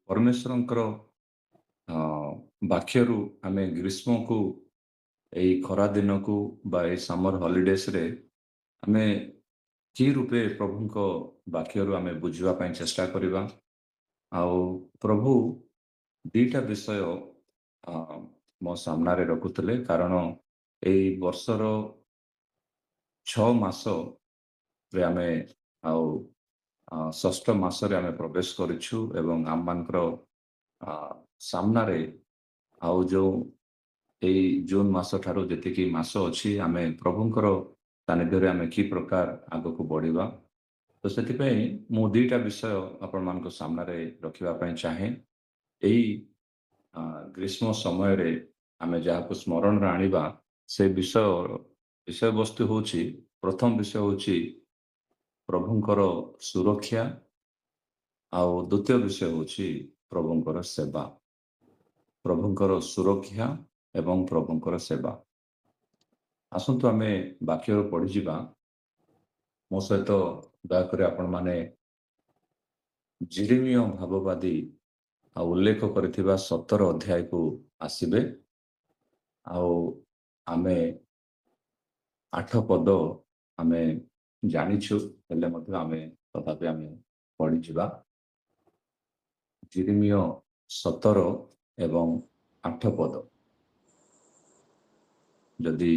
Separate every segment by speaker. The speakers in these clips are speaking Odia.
Speaker 1: परमेश्वरଙ୍କର ବାକ୍ୟରୁ ଆମେ ଗ୍ରୀଷ୍ମକୁ ଏଇ ଖରା ଦିନକୁ ବା ଏଇ ସମର ହଲିଡେଜରେ ଆମେ କି ରୂପେ ପ୍ରଭୁଙ୍କ ବାକ୍ୟରୁ ଆମେ ବୁଝିବା ପାଇଁ ଚେଷ୍ଟା କରିବା। ଆଉ ପ୍ରଭୁ ଦିଟା ବିଷୟ ମୋ ସାମ୍ନାରେ ରଖୁଥିଲେ, କାରଣ ଏଇ ବର୍ଷର 6 ମାସରେ ଆମେ ଆଉ ଷଷ୍ଠ ମାସରେ ଆମେ ପ୍ରବେଶ କରିଛୁ ଏବଂ ଆମମାନଙ୍କର ସାମ୍ନାରେ ଆଉ ଯେଉଁ ଏଇ ଜୁନ୍ ମାସ ଠାରୁ ଯେତିକି ମାସ ଅଛି ଆମେ ପ୍ରଭୁଙ୍କର ସାନ୍ନିଧ୍ୟରେ ଆମେ କି ପ୍ରକାର ଆଗକୁ ବଢ଼ିବା। ତ ସେଥିପାଇଁ ମୁଁ ଦିଟା ବିଷୟ ଆପଣମାନଙ୍କ ସାମ୍ନାରେ ରଖିବା ପାଇଁ ଚାହେଁ। ଏଇ ଗ୍ରୀଷ୍ମ ସମୟରେ ଆମେ ଯାହାକୁ ସ୍ମରଣରେ ଆଣିବା ସେ ବିଷୟବସ୍ତୁ ହେଉଛି, ପ୍ରଥମ ବିଷୟ ହେଉଛି ପ୍ରଭୁଙ୍କର ସୁରକ୍ଷା, ଆଉ ଦ୍ୱିତୀୟ ବିଷୟ ହେଉଛି ପ୍ରଭୁଙ୍କର ସେବା। ପ୍ରଭୁଙ୍କର ସୁରକ୍ଷା ଏବଂ ପ୍ରଭୁଙ୍କର ସେବା। ଆସନ୍ତୁ ଆମେ ବାକ୍ୟରୁ ପଢ଼ିଯିବା। ମୋ ସହିତ ଦୟାକରି ଆପଣମାନେ ଜିରିମିୟ ଭାବବାଦୀ ଉଲ୍ଲେଖ କରିଥିବା 17 ଅଧ୍ୟାୟକୁ ଆସିବେ। ଆଉ ଆମେ 8 ପଦ ଆମେ ଜାଣିଛୁ, ହେଲେ ମଧ୍ୟ ଆମେ ତଥାପି ଆମେ ପଢ଼ିଯିବା। ଜିରିମିୟ 17 ଏବଂ 8 ପଦ ଯଦି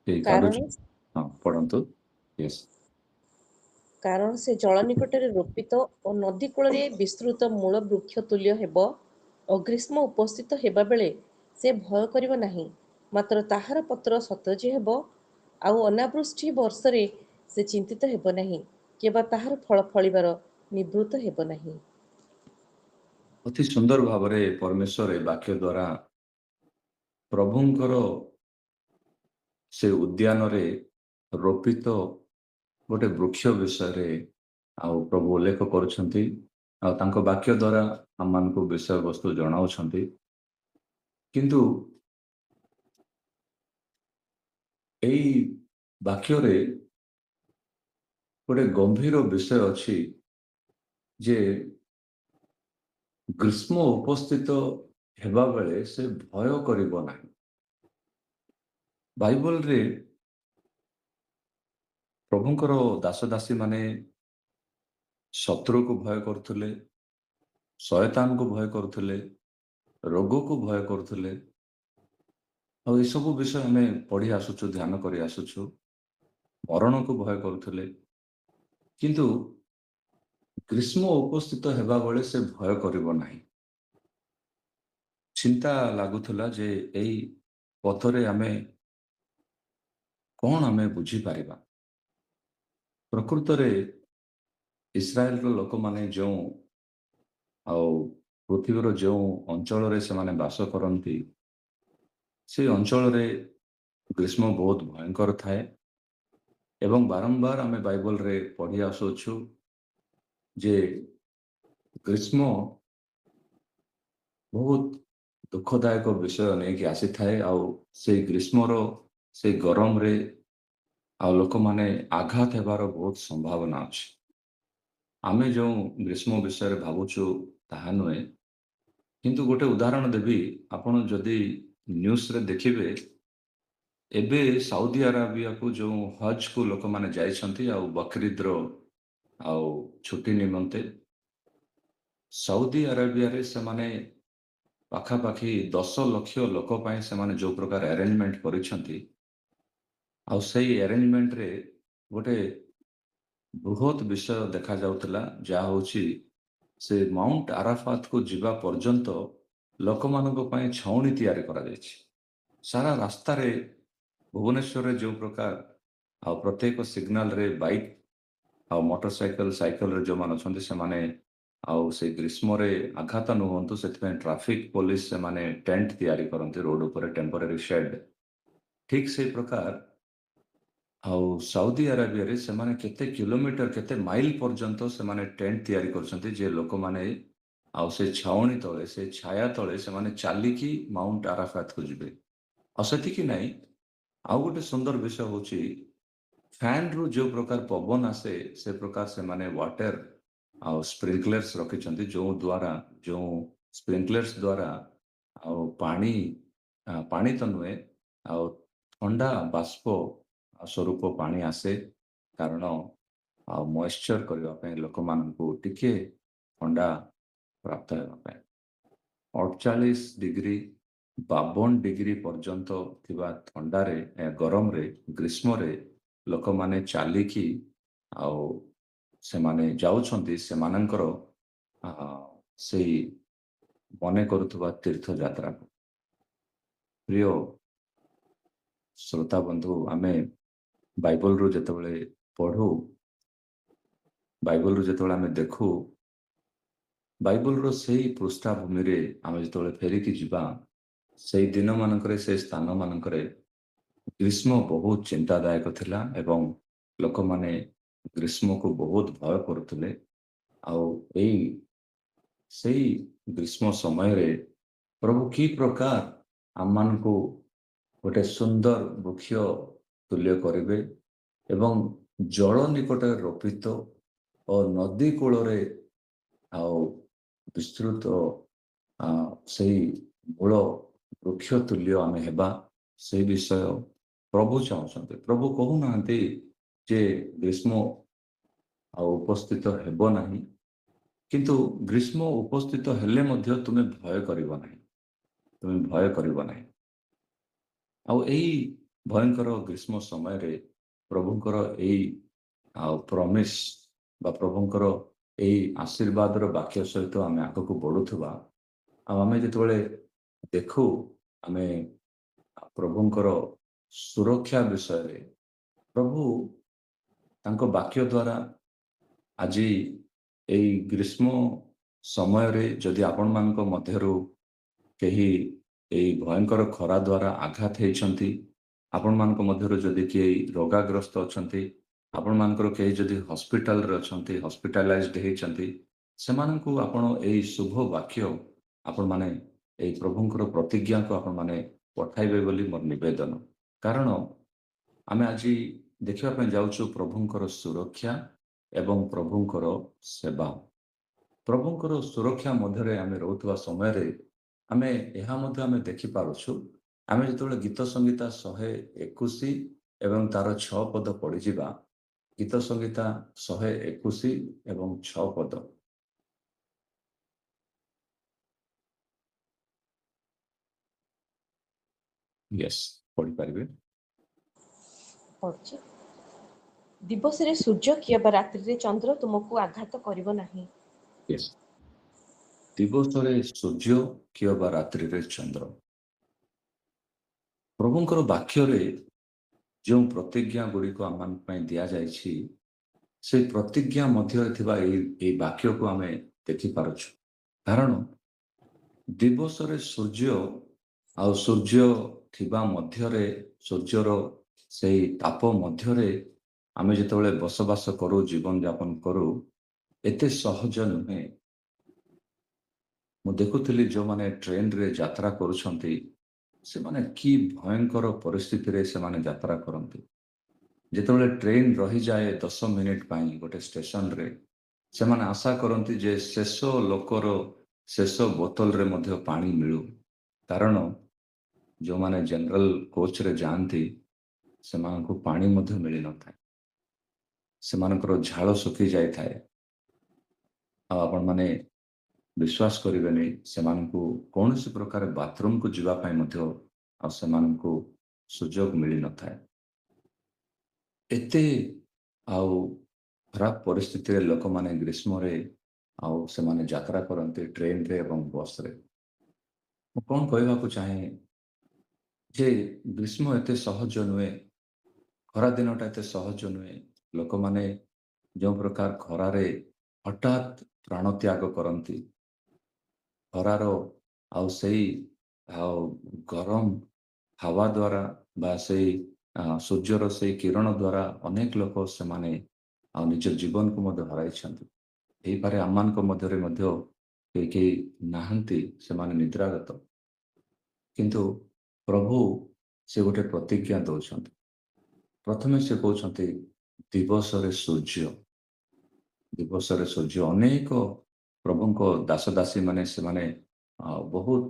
Speaker 2: କାରଣ
Speaker 1: କାଢୁଛୁ ପଢ଼ନ୍ତୁ। ୟେସ୍।
Speaker 2: କାରଣ ସେ ଜଳ ନିକଟରେ ରୋପିତ ଓ ନଦୀ କୂଳରେ ବିସ୍ତୃତ ମୂଳ ବୃକ୍ଷ ତୁଲ୍ୟ ହେବ। ଅଗ୍ରୀଷ୍ମ ଉପସ୍ଥିତ ହେବା ବେଳେ ସେ ଭୟ କରିବ ନାହିଁ, ମାତ୍ର ତାହାର ପତ୍ର ସତେଜ ହେବ। ଆଉ ଅନାବୃଷ୍ଟି ବର୍ଷରେ ସେ ଚିନ୍ତିତ ହେବ ନାହିଁ, କିମ୍ବା ତାହାର ଫଳ ଫଳିବାର ନିବୃତ୍ତ ହେବ ନାହିଁ।
Speaker 1: ଅତି ସୁନ୍ଦର ଭାବରେ ପରମେଶ୍ୱର ଏ ବାକ୍ୟ ଦ୍ୱାରା ପ୍ରଭୁଙ୍କର ସେ ଉଦ୍ୟାନରେ ରୋପିତ ଗୋଟେ ବୃକ୍ଷ ବିଷୟରେ ଆଉ ପ୍ରଭୁ ଉଲ୍ଲେଖ କରୁଛନ୍ତି, ଆଉ ତାଙ୍କ ବାକ୍ୟ ଦ୍ୱାରା ଆମମାନଙ୍କୁ ବିଷୟବସ୍ତୁ ଜଣାଉଛନ୍ତି। କିନ୍ତୁ ଏଇ ବାକ୍ୟରେ ଗୋଟେ ଗମ୍ଭୀର ବିଷୟ ଅଛି ଯେ ଗ୍ରୀଷ୍ମ ଉପସ୍ଥିତ ହେବା ବେଳେ ସେ ଭୟ କରିବ ନାହିଁ। ବାଇବଲରେ ପ୍ରଭୁଙ୍କର ଦାସଦାସୀ ମାନେ ଶତ୍ରୁକୁ ଭୟ କରୁଥିଲେ, ଶୟତାନକୁ ଭୟ କରୁଥିଲେ, ରୋଗକୁ ଭୟ କରୁଥିଲେ। ଆଉ ଏସବୁ ବିଷୟ ଆମେ ପଢ଼ି ଆସୁଛୁ, ଧ୍ୟାନ କରି ଆସୁଛୁ। ମରଣକୁ ଭୟ କରୁଥିଲେ, କିନ୍ତୁ ଗ୍ରୀଷ୍ମ ଉପସ୍ଥିତ ହେବା ବେଳେ ସେ ଭୟ କରିବ ନାହିଁ। ଚିନ୍ତା ଲାଗୁଥିଲା ଯେ ଏଇ ପଥରେ ଆମେ କ'ଣ ଆମେ ବୁଝିପାରିବା। ପ୍ରକୃତରେ ଇସ୍ରାଏଲର ଲୋକମାନେ ଯେଉଁ ଆଉ ପୃଥିବୀର ଯେଉଁ ଅଞ୍ଚଳରେ ସେମାନେ ବାସ କରନ୍ତି, ସେ ଅଞ୍ଚଳରେ ଗ୍ରୀଷ୍ମ ବହୁତ ଭୟଙ୍କର ଥାଏ। ଏବଂ ବାରମ୍ବାର ଆମେ ବାଇବଲରେ ପଢ଼ି ଆସୁଛୁ ଯେ ଗ୍ରୀଷ୍ମ ବହୁତ ଦୁଃଖଦାୟକ ବିଷୟ ନେଇକି ଆସିଥାଏ। ଆଉ ସେଇ ଗ୍ରୀଷ୍ମର ସେଇ ଗରମରେ ଆଉ ଲୋକମାନେ ଆଘାତ ହେବାର ବହୁତ ସମ୍ଭାବନା ଅଛି। ଆମେ ଯେଉଁ ଗ୍ରୀଷ୍ମ ବିଷୟରେ ଭାବୁଛୁ ତାହା ନୁହେଁ। କିନ୍ତୁ ଗୋଟେ ଉଦାହରଣ ଦେବି, ଆପଣ ଯଦି ନ୍ୟୁଜରେ ଦେଖିବେ, ଏବେ ସାଉଦି ଆରବିଆକୁ ଯେଉଁ ହଜ୍କୁ ଲୋକମାନେ ଯାଇଛନ୍ତି ଆଉ ବକରିଦ୍ର ଆଉ ଛୁଟି ନିମନ୍ତେ, ସାଉଦି ଆରବିଆରେ ସେମାନେ ପାଖାପାଖି 10 ଲକ୍ଷ ଲୋକ ପାଇଁ ସେମାନେ ଯେଉଁ ପ୍ରକାର ଆରେଞ୍ଜମେଣ୍ଟ କରିଛନ୍ତି, ଆଉ ସେଇ ଆରେଞ୍ଜମେଣ୍ଟରେ ଗୋଟେ ବୃହତ ବିଷୟ ଦେଖାଯାଉଥିଲା, ଯାହା ହେଉଛି ସେ ମାଉଣ୍ଟ ଆରାଫାତକୁ ଯିବା ପର୍ଯ୍ୟନ୍ତ ଲୋକମାନଙ୍କ ପାଇଁ ଛାଉଣି ତିଆରି କରାଯାଇଛି। ସାରା ରାସ୍ତାରେ ଭୁବନେଶ୍ୱରରେ ଯେଉଁ ପ୍ରକାର ଆଉ ପ୍ରତ୍ୟେକ ସିଗ୍ନାଲରେ ବାଇକ୍ ଆଉ ମୋଟର ସାଇକେଲରେ ଯେଉଁମାନେ ଅଛନ୍ତି ସେମାନେ ଆଉ ସେ ଗ୍ରୀଷ୍ମରେ ଆଘାତ ନ ହୁଅନ୍ତୁ ସେଥିପାଇଁ ଟ୍ରାଫିକ ପୋଲିସ ସେମାନେ ଟେଣ୍ଟ ତିଆରି କରନ୍ତି ରୋଡ ଉପରେ, ଟେମ୍ପୋରାରୀ ସେଡ୍। ଠିକ୍ ସେଇ ପ୍ରକାର ଆଉ ସାଉଦି ଆରବିଆରେ ସେମାନେ କେତେ କିଲୋମିଟର, କେତେ ମାଇଲ ପର୍ଯ୍ୟନ୍ତ ସେମାନେ ଟେଣ୍ଟ ତିଆରି କରୁଛନ୍ତି, ଯେ ଲୋକମାନେ ଆଉ ସେ ଛାଉଣି ତଳେ, ସେ ଛାୟା ତଳେ ସେମାନେ ଚାଲିକି ମାଉଣ୍ଟ ଆରାଫାତକୁ ଯିବେ। ଆଉ ସେତିକି ନାହିଁ, ଆଉ ଗୋଟେ ସୁନ୍ଦର ବିଷୟ ହେଉଛି ଫ୍ୟାନ୍ରୁ ଯେଉଁ ପ୍ରକାର ପବନ ଆସେ ସେ ପ୍ରକାର ସେମାନେ ୱାଟର ଆଉ ସ୍ପ୍ରିଙ୍କଲର୍ସ ରଖିଛନ୍ତି ଯେଉଁ ସ୍ପ୍ରିଙ୍କଲର୍ସ ଦ୍ୱାରା ଆଉ ପାଣି ତ ନୁହେଁ, ଆଉ ଥଣ୍ଡା ବାଷ୍ପ ସ୍ୱରୂପ ପାଣି ଆସେ, କାରଣ ଆଉ ମଏଶ୍ଚର କରିବା ପାଇଁ ଲୋକମାନଙ୍କୁ ଟିକେ ଥଣ୍ଡା ପ୍ରାପ୍ତ ହେବା ପାଇଁ। 48 ଡିଗ୍ରୀ 52 ଡିଗ୍ରୀ ପର୍ଯ୍ୟନ୍ତ ଥିବା ଗରମରେ ଗ୍ରୀଷ୍ମରେ ଲୋକମାନେ ଚାଲିକି ଆଉ ସେମାନେ ଯାଉଛନ୍ତି ସେମାନଙ୍କର ସେଇ ମନେ କରୁଥିବା ତୀର୍ଥଯାତ୍ରାକୁ। ପ୍ରିୟ ଶ୍ରୋତା ବନ୍ଧୁ, ଆମେ ବାଇବଲରୁ ଯେତେବେଳେ ପଢୁ, ବାଇବଲରୁ ଯେତେବେଳେ ଆମେ ଦେଖୁ, ବାଇବଲର ସେଇ ପୃଷ୍ଠାଭୂମିରେ ଆମେ ଯେତେବେଳେ ଫେରିକି ଯିବା, ସେଇ ଦିନମାନଙ୍କରେ ସେଇ ସ୍ଥାନମାନଙ୍କରେ ଗ୍ରୀଷ୍ମ ବହୁତ ଚିନ୍ତାଦାୟକ ଥିଲା ଏବଂ ଲୋକମାନେ ଗ୍ରୀଷ୍ମକୁ ବହୁତ ଭୟ କରୁଥିଲେ। ଆଉ ସେଇ ଗ୍ରୀଷ୍ମ ସମୟରେ ପ୍ରଭୁ କି ପ୍ରକାର ଆମମାନଙ୍କୁ ଗୋଟେ ସୁନ୍ଦର ବୃକ୍ଷ ତୁଲ୍ୟ କରିବେ ଏବଂ ଜଳ ନିକଟରେ ରୋପିତ ଓ ନଦୀ କୂଳରେ ଆଉ ବିସ୍ତୃତ ସେଇ ମୂଳ ବୃକ୍ଷ ତୁଲ୍ୟ ଆମେ ହେବା, ସେଇ ବିଷୟ ପ୍ରଭୁ ଚାହୁଁଛନ୍ତି। ପ୍ରଭୁ କହୁନାହାନ୍ତି ଯେ ଗ୍ରୀଷ୍ମ ଆଉ ଉପସ୍ଥିତ ହେବ ନାହିଁ, କିନ୍ତୁ ଗ୍ରୀଷ୍ମ ଉପସ୍ଥିତ ହେଲେ ମଧ୍ୟ ତୁମେ ଭୟ କରିବ ନାହିଁ। ଆଉ ଏଇ ଭୟଙ୍କର ଗ୍ରୀଷ୍ମ ସମୟରେ ପ୍ରଭୁଙ୍କର ଏଇ ପ୍ରମିସ୍ ବା ପ୍ରଭୁଙ୍କର ଏଇ ଆଶୀର୍ବାଦର ବାକ୍ୟ ସହିତ ଆମେ ଆଗକୁ ବଢୁଥିବା, ଆଉ ଆମେ ଯେତେବେଳେ ଦେଖୁ, ଆମେ ପ୍ରଭୁଙ୍କର ସୁରକ୍ଷା ବିଷୟରେ, ପ୍ରଭୁ ତାଙ୍କ ବାକ୍ୟ ଦ୍ୱାରା ଆଜି ଏଇ ଗ୍ରୀଷ୍ମ ସମୟରେ ଯଦି ଆପଣମାନଙ୍କ ମଧ୍ୟରୁ କେହି ଏଇ ଭୟଙ୍କର ଖରା ଦ୍ୱାରା ଆଘାତ ହେଇଛନ୍ତି, ଆପଣମାନଙ୍କ ମଧ୍ୟରୁ ଯଦି କେହି ରୋଗାଗ୍ରସ୍ତ ଅଛନ୍ତି, ଆପଣମାନଙ୍କର କେହି ଯଦି ହସ୍ପିଟାଲରେ ଅଛନ୍ତି, ହସ୍ପିଟାଲାଇଜଡ ହେଇଛନ୍ତି, ସେମାନଙ୍କୁ ଆପଣ ଏଇ ଶୁଭ ବାକ୍ୟ ଆପଣମାନେ ଏଇ ପ୍ରଭୁଙ୍କର ପ୍ରତିଜ୍ଞାକୁ ଆପଣମାନେ ପଠାଇବେ ବୋଲି ମୋର ନିବେଦନ। କାରଣ ଆମେ ଆଜି ଦେଖିବା ପାଇଁ ଯାଉଛୁ ପ୍ରଭୁଙ୍କର ସୁରକ୍ଷା ଏବଂ ପ୍ରଭୁଙ୍କର ସେବା। ପ୍ରଭୁଙ୍କର ସୁରକ୍ଷା ମଧ୍ୟରେ ଆମେ ରହୁଥିବା ସମୟରେ ଆମେ ଏହା ମଧ୍ୟ ଆମେ ଦେଖିପାରୁଛୁ, ଆମେ ଯେତେବେଳେ ଗୀତ ସଂହିତା 121 ଏବଂ ତାର 6 ପଦ ପଢିଯିବା, ଗୀତ ସଂହିତା 121 ଏବଂ 6 ପଦ। ପଢିପାରିବେ?
Speaker 2: ପଢୁଛି। ଦିବସରେ ସୂର୍ଯ୍ୟ କିମ୍ବା ରାତ୍ରିରେ ଚନ୍ଦ୍ର ତୁମକୁ ଆଘାତ କରିବ ନାହିଁ।
Speaker 1: ଦିବସରେ ସୂର୍ଯ୍ୟ କିମ୍ବା ରାତ୍ରିରେ ଚନ୍ଦ୍ର। ପ୍ରଭୁଙ୍କର ବାକ୍ୟରେ ଯେଉଁ ପ୍ରତିଜ୍ଞା ଗୁଡ଼ିକ ଆମମାନଙ୍କ ପାଇଁ ଦିଆଯାଇଛି, ସେଇ ପ୍ରତିଜ୍ଞା ମଧ୍ୟରେ ଥିବା ଏଇ ବାକ୍ୟକୁ ଆମେ ଦେଖିପାରୁଛୁ। କାରଣ ଦିବସରେ ସୂର୍ଯ୍ୟ ଥିବା ମଧ୍ୟରେ, ସୂର୍ଯ୍ୟର ସେଇ ତାପ ମଧ୍ୟରେ ଆମେ ଯେତେବେଳେ ବସବାସ କରୁ, ଜୀବନଯାପନ କରୁ, ଏତେ ସହଜ ନୁହେଁ। ମୁଁ ଦେଖୁଥିଲି ଯେଉଁମାନେ ଟ୍ରେନରେ ଯାତ୍ରା କରୁଛନ୍ତି, ସେମାନେ କି ଭୟଙ୍କର ପରିସ୍ଥିତିରେ ସେମାନେ ଯାତ୍ରା କରନ୍ତି। ଯେତେବେଳେ ଟ୍ରେନ ରହିଯାଏ 10 ମିନିଟ୍ ପାଇଁ ଗୋଟେ ଷ୍ଟେସନରେ, ସେମାନେ ଆଶା କରନ୍ତି ଯେ ଶେଷ ଲୋକର ଶେଷ ବୋତଲରେ ମଧ୍ୟ ପାଣି ମିଳୁ। କାରଣ ଯେଉଁମାନେ ଜେନେରାଲ କୋଚରେ ଯାଆନ୍ତି, ସେମାନଙ୍କୁ ପାଣି ମଧ୍ୟ ମିଳିନଥାଏ, ସେମାନଙ୍କର ଝାଳ ଶୁଖି ଯାଇଥାଏ। ଆଉ ଆପଣମାନେ ବିଶ୍ୱାସ କରିବେନି, ସେମାନଙ୍କୁ କୌଣସି ପ୍ରକାର ବାଥରୁମକୁ ଯିବା ପାଇଁ ମଧ୍ୟ ଆଉ ସେମାନଙ୍କୁ ସୁଯୋଗ ମିଳିନଥାଏ। ଏତେ ଆଉ ଖରାପ ପରିସ୍ଥିତିରେ ଲୋକମାନେ ଗ୍ରୀଷ୍ମରେ ଆଉ ସେମାନେ ଯାତ୍ରା କରନ୍ତି ଟ୍ରେନରେ ଏବଂ ବସରେ। ମୁଁ କ'ଣ କହିବାକୁ ଚାହେଁ ଯେ ଗ୍ରୀଷ୍ମ ଏତେ ସହଜ ନୁହେଁ, ଖରା ଦିନଟା ଏତେ ସହଜ ନୁହେଁ। ଲୋକମାନେ ଯେଉଁ ପ୍ରକାର ଖରାରେ ହଠାତ୍ ପ୍ରାଣ ତ୍ୟାଗ କରନ୍ତି, ଖରାର ଆଉ ସେଇ ଗରମ ହାୱା ଦ୍ୱାରା ବା ସେଇ ସୂର୍ଯ୍ୟର ସେଇ କିରଣ ଦ୍ୱାରା ଅନେକ ଲୋକ ସେମାନେ ଆଉ ନିଜ ଜୀବନକୁ ମଧ୍ୟ ହରାଇଛନ୍ତି। ହେଇପାରେ ଆମମାନଙ୍କ ମଧ୍ୟରେ ମଧ୍ୟ କେହି ନାହାନ୍ତି, ସେମାନେ ନିଦ୍ରାଗତ, କିନ୍ତୁ ପ୍ରଭୁ ସେ ଗୋଟେ ପ୍ରତିଜ୍ଞା ଦେଉଛନ୍ତି। ପ୍ରଥମେ ସେ କହୁଛନ୍ତି ଦିବସରେ ସୂର୍ଯ୍ୟ, ଦିବସରେ ସୂର୍ଯ୍ୟ ଅନେକ ପ୍ରଭୁଙ୍କ ଦାସଦାସୀ ମାନେ ସେମାନେ ବହୁତ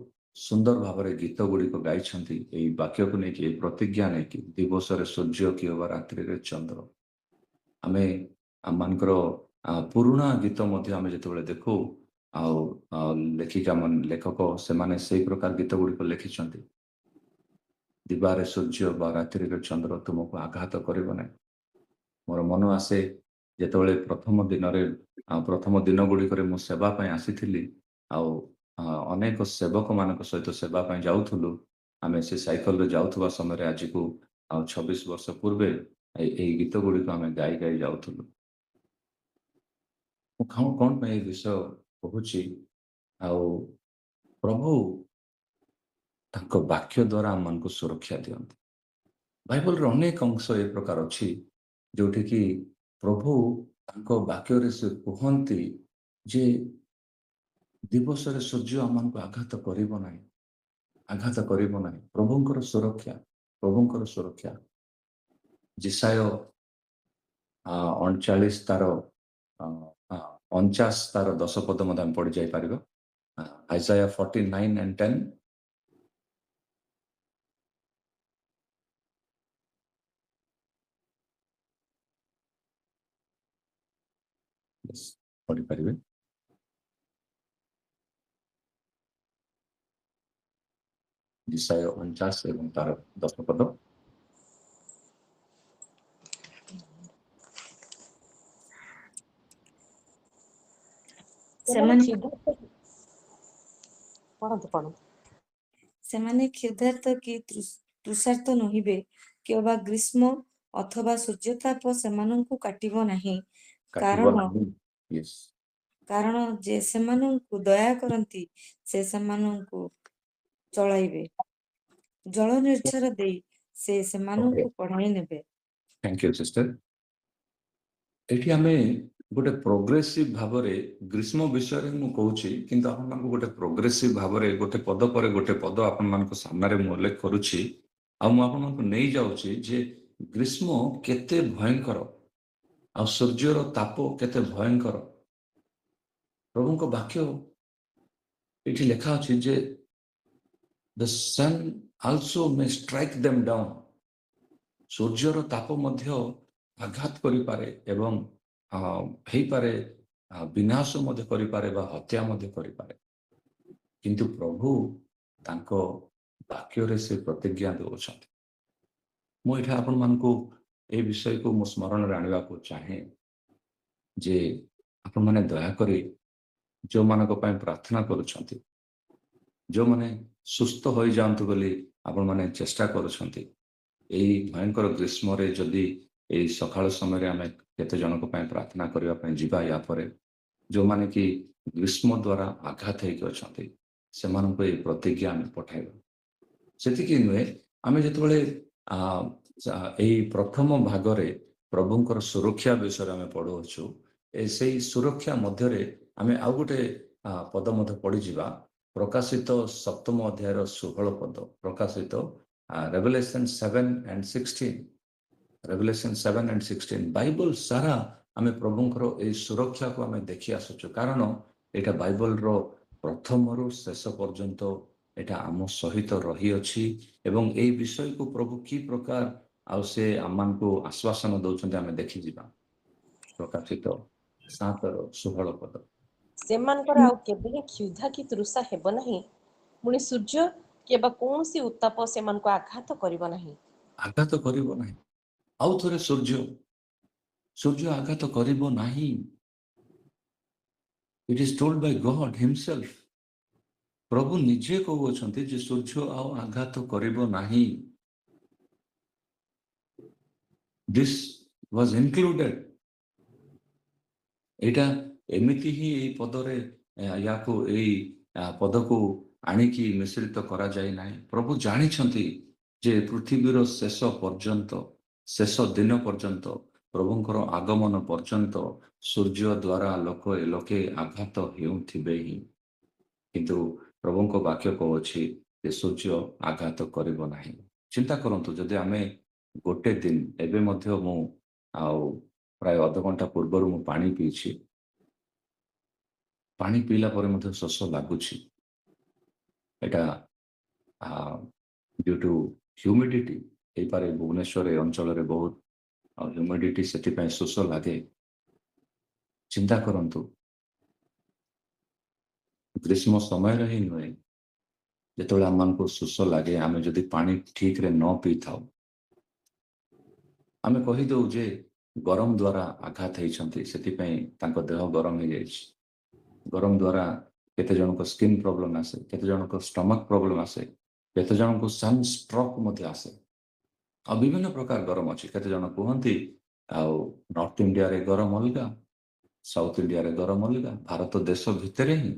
Speaker 1: ସୁନ୍ଦର ଭାବରେ ଗୀତ ଗୁଡ଼ିକ ଗାଇଛନ୍ତି ଏଇ ବାକ୍ୟକୁ ନେଇକି, ଏଇ ପ୍ରତିଜ୍ଞା ନେଇକି, ଦିବସରେ ସୂର୍ଯ୍ୟ କିଏ ବା ରାତ୍ରିରେ ଚନ୍ଦ୍ର। ଆମେ ଆମମାନଙ୍କର ପୁରୁଣା ଗୀତ ମଧ୍ୟ ଆମେ ଯେତେବେଳେ ଦେଖୁ ଆଉ ଲେଖିକା ଲେଖକ ସେମାନେ ସେଇ ପ୍ରକାର ଗୀତ ଗୁଡ଼ିକ ଲେଖିଛନ୍ତି। ଦିବାରେ ସୂର୍ଯ୍ୟ ବା ରାତ୍ରିରେ ଚନ୍ଦ୍ର ତୁମକୁ ଆଘାତ କରିବ ନାହିଁ। ମୋର ମନ ଆସେ ଯେତେବେଳେ ପ୍ରଥମ ଦିନ ଗୁଡ଼ିକରେ ମୁଁ ସେବା ପାଇଁ ଆସିଥିଲି ଆଉ ଅନେକ ସେବକମାନଙ୍କ ସହିତ ସେବା ପାଇଁ ଯାଉଥିଲୁ। ଆମେ ସେ ସାଇକେଲରେ ଯାଉଥିବା ସମୟରେ ଆଜିକୁ 26 ବର୍ଷ ପୂର୍ବେ ଏଇ ଗୀତ ଗୁଡ଼ିକ ଆମେ ଗାଇ ଗାଇ ଯାଉଥିଲୁ। ମୁଁ କ'ଣ ପାଇଁ ଏ ବିଷୟ କହୁଛି, ଆଉ ପ୍ରଭୁ ତାଙ୍କ ବାକ୍ୟ ଦ୍ୱାରା ଆମମାନଙ୍କୁ ସୁରକ୍ଷା ଦିଅନ୍ତି। ବାଇବଲର ଅନେକ ଅଂଶ ଏ ପ୍ରକାର ଅଛି ଯୋଉଠିକି ପ୍ରଭୁ ତାଙ୍କ ବାକ୍ୟରେ ସେ କୁହନ୍ତି ଯେ ଦିବସରେ ସୂର୍ଯ୍ୟ ଆମମାନଙ୍କୁ ଆଘାତ କରିବ ନାହିଁ, ଆଘାତ କରିବ ନାହିଁ। ପ୍ରଭୁଙ୍କର ସୁରକ୍ଷା, ପ୍ରଭୁଙ୍କର ସୁରକ୍ଷା। ଯେଶାୟ 39 ତାର 49 ତାର 10 ପଦ ମଧ୍ୟ ଆମେ ପଢି ଯାଇପାରିବା। Isaiah 49 and 10. Yes, ପଢିପାରିବେ। ଯେଶାୟ 49 ଏବଂ ତାର 10 ପଦ।
Speaker 2: ସେମାନେ
Speaker 3: କ୍ଷୁଧାର୍ତ କି ତୃଷାର୍ତ ନୁହିବେ, କିମ୍ବା ଗ୍ରୀଷ୍ମ ଅଥବା ସୂର୍ଯ୍ୟତାପ ସେମାନଙ୍କୁ କାଟିବ ନାହିଁ।
Speaker 1: Yes.
Speaker 3: କାରଣ ଯେ ସେମାନଙ୍କୁ ଦୟା କରନ୍ତି ସେ ସେମାନଙ୍କୁ ଚଳାଇବେ, ଜଳ ନିର୍ଝର ଦେଇ ସେ ସେମାନଙ୍କୁ ପଢାଇ ନେବେ।
Speaker 1: Thank you, sister. ଏଠି ଆମେ ଗୋଟେ ପ୍ରୋଗ୍ରେସିଭ ଭାବରେ ଗ୍ରୀଷ୍ମ ବିଷୟରେ ମୁଁ କହୁଛି, କିନ୍ତୁ ଆପଣମାନଙ୍କୁ ଗୋଟେ ପ୍ରୋଗ୍ରେସିଭ ଭାବରେ ଗୋଟେ ପଦ ପରେ ଗୋଟେ ପଦ ଆପଣମାନଙ୍କ ସାମ୍ନାରେ ମୁଁ ଉଲ୍ଲେଖ କରୁଛି। ଆଉ ମୁଁ ଆପଣମାନଙ୍କୁ ନେଇଯାଉଛି ଯେ ଗ୍ରୀଷ୍ମ କେତେ ଭୟଙ୍କର ଆଉ ସୂର୍ଯ୍ୟର ତାପ କେତେ ଭୟଙ୍କର। ପ୍ରଭୁଙ୍କ ବାକ୍ୟ ଏଠି ଲେଖା ଅଛି ଯେ the sun also may strike them down. ସୂର୍ଯ୍ୟର ତାପ ମଧ୍ୟ ଆଘାତ କରିପାରେ ଏବଂ ହେଇପାରେ ବିନାଶ ମଧ୍ୟ କରିପାରେ ବା ହତ୍ୟା ମଧ୍ୟ କରିପାରେ, କିନ୍ତୁ ପ୍ରଭୁ ତାଙ୍କ ବାକ୍ୟରେ ସେ ପ୍ରତିଜ୍ଞା ଦେଉଛନ୍ତି। ମୁଁ ଏଠି ଆପଣମାନଙ୍କୁ এই ବିଷୟକୁ ମୁଁ ସ୍ମରଣରେ ଆଣିବାକୁ ଚାହେଁ ଯେ ଆପଣମାନେ ଦୟାକରି ଯେଉଁମାନଙ୍କ ପାଇଁ ପ୍ରାର୍ଥନା କରୁଛନ୍ତି, ଯେଉଁମାନେ ସୁସ୍ଥ ହୋଇଯାଆନ୍ତୁ ବୋଲି ଆପଣମାନେ ଚେଷ୍ଟା କରୁଛନ୍ତି, ଏଇ ଭୟଙ୍କର ଗ୍ରୀଷ୍ମରେ ଯଦି ଏଇ ସକାଳ ସମୟରେ ଆମେ କେତେ ଜଣଙ୍କ ପାଇଁ ପ୍ରାର୍ଥନା କରିବା ପାଇଁ ଯିବା, ୟା ପରେ ଯେଉଁମାନେ କି ଗ୍ରୀଷ୍ମ ଦ୍ୱାରା ଆଘାତ ହେଇକି ଅଛନ୍ତି ସେମାନଙ୍କୁ ଏଇ ପ୍ରତିଜ୍ଞା ଆମେ ପଠାଇବା। ସେତିକି ନୁହେଁ, ଆମେ ଯେତେବେଳେ ଏଇ ପ୍ରଥମ ଭାଗରେ ପ୍ରଭୁଙ୍କର ସୁରକ୍ଷା ବିଷୟରେ ଆମେ ପଢୁଅଛୁ, ସେଇ ସୁରକ୍ଷା ମଧ୍ୟରେ ଆମେ ଆଉ ଗୋଟେ ପଦ ମଧ୍ୟ ପଢିଯିବା। ପ୍ରକାଶିତ 7ମ ଅଧ୍ୟାୟର 16 ପଦ। ପ୍ରକାଶିତ Revelation 7 and 16. Revelation 7 and 16. Bible ସାରା ଆମେ ପ୍ରଭୁଙ୍କର ଏଇ ସୁରକ୍ଷାକୁ ଆମେ ଦେଖି ଆସୁଛୁ, କାରଣ ଏଇଟା ବାଇବଲର ପ୍ରଥମରୁ ଶେଷ ପର୍ଯ୍ୟନ୍ତ ଏଇଟା ଆମ ସହିତ ରହିଅଛି ଏବଂ ଏଇ ବିଷୟକୁ ପ୍ରଭୁ କି ପ୍ରକାର ଆଉ ସେ ଆମମାନଙ୍କୁ ଆଶ୍ୱାସନ ଦଉଛନ୍ତି ଆମେ ଦେଖିଯିବା। ପ୍ରକାଶିତ 7ର 16 ପଦ।
Speaker 2: ସେମାନଙ୍କର ଆଉ କେବେ ହିଁ କ୍ଷୁଧା କି ତୃଷା ହେବ ନାହିଁ, ପୁଣି ସୂର୍ଯ୍ୟ କିମ୍ବା କୌଣସି ଉତ୍ତାପ ସେମାନଙ୍କୁ ଆଘାତ କରିବ ନାହିଁ।
Speaker 1: ଆଘାତ କରିବ ନାହିଁ। ଆଉ ଥରେ ସୂର୍ଯ୍ୟ ଆଘାତ କରିବ ନାହିଁ। It is told by God himself. ପ୍ରଭୁ ନିଜେ କହୁଅଛନ୍ତି ଯେ ସୂର୍ଯ୍ୟ ଆଉ ଆଘାତ କରିବ ନାହିଁ। This was included. ଏଇଟା ଏମିତି ହିଁ ଏଇ ପଦରେ ୟାକୁ ଏଇ ପଦକୁ ଆଣିକି ମିଶ୍ରିତ କରାଯାଇ ନାହିଁ। ପ୍ରଭୁ ଜାଣିଛନ୍ତି ଯେ ପୃଥିବୀର ଶେଷ ପର୍ଯ୍ୟନ୍ତ, ଶେଷ ଦିନ ପର୍ଯ୍ୟନ୍ତ, ପ୍ରଭୁଙ୍କର ଆଗମନ ପର୍ଯ୍ୟନ୍ତ ସୂର୍ଯ୍ୟ ଦ୍ୱାରା ଲୋକେ ଆଘାତ ହେଉଥିବେ ହିଁ, କିନ୍ତୁ ପ୍ରଭୁଙ୍କ ବାକ୍ୟ କହୁଛି ଯେ ସୂର୍ଯ୍ୟ ଆଘାତ କରିବ ନାହିଁ। ଚିନ୍ତା କରନ୍ତୁ, ଯଦି ଆମେ ଗୋଟେ ଦିନ, ଏବେ ମଧ୍ୟ ମୁଁ ପ୍ରାୟ ଅଧଘଣ୍ଟା ପୂର୍ବରୁ ମୁଁ ପାଣି ପିଇଛି, ପାଣି ପିଇଲା ପରେ ମଧ୍ୟ ଶୋଷ ଲାଗୁଛି। ଏଇଟା ଡ୍ୟୁ ଟୁ ହ୍ୟୁମିଡିଟି ହେଇପାରେ। ଭୁବନେଶ୍ୱର ଏ ଅଞ୍ଚଳରେ ବହୁତ ହ୍ୟୁମିଡିଟି, ସେଥିପାଇଁ ଶୋଷ ଲାଗେ। ଚିନ୍ତା କରନ୍ତୁ, ଗ୍ରୀଷ୍ମ ସମୟରେ ହିଁ ନୁହେଁ, ଯେତେବେଳେ ଆମମାନଙ୍କୁ ଶୋଷ ଲାଗେ, ଆମେ ଯଦି ପାଣି ଠିକରେ ନ ପିଇଥାଉ, ଆମେ କହିଦେଉ ଯେ ଗରମ ଦ୍ୱାରା ଆଘାତ ହେଇଛନ୍ତି, ସେଥିପାଇଁ ତାଙ୍କ ଦେହ ଗରମ ହେଇଯାଇଛି। ଗରମ ଦ୍ୱାରା କେତେ ଜଣଙ୍କ ସ୍କିନ୍ ପ୍ରୋବ୍ଲେମ୍ ଆସେ, କେତେ ଜଣଙ୍କ ଷ୍ଟମକ୍ ପ୍ରୋବ୍ଲେମ୍ ଆସେ, କେତେ ଜଣଙ୍କୁ ସନ୍ ଷ୍ଟ୍ରୋକ୍ ମଧ୍ୟ ଆସେ। ଆଉ ବିଭିନ୍ନ ପ୍ରକାର ଗରମ ଅଛି। କେତେ ଜଣ କୁହନ୍ତି ଆଉ ନର୍ଥ ଇଣ୍ଡିଆରେ ଗରମ ଅଲଗା, ସାଉଥ ଇଣ୍ଡିଆରେ ଗରମ ଅଲଗା। ଭାରତ ଦେଶ ଭିତରେ ହିଁ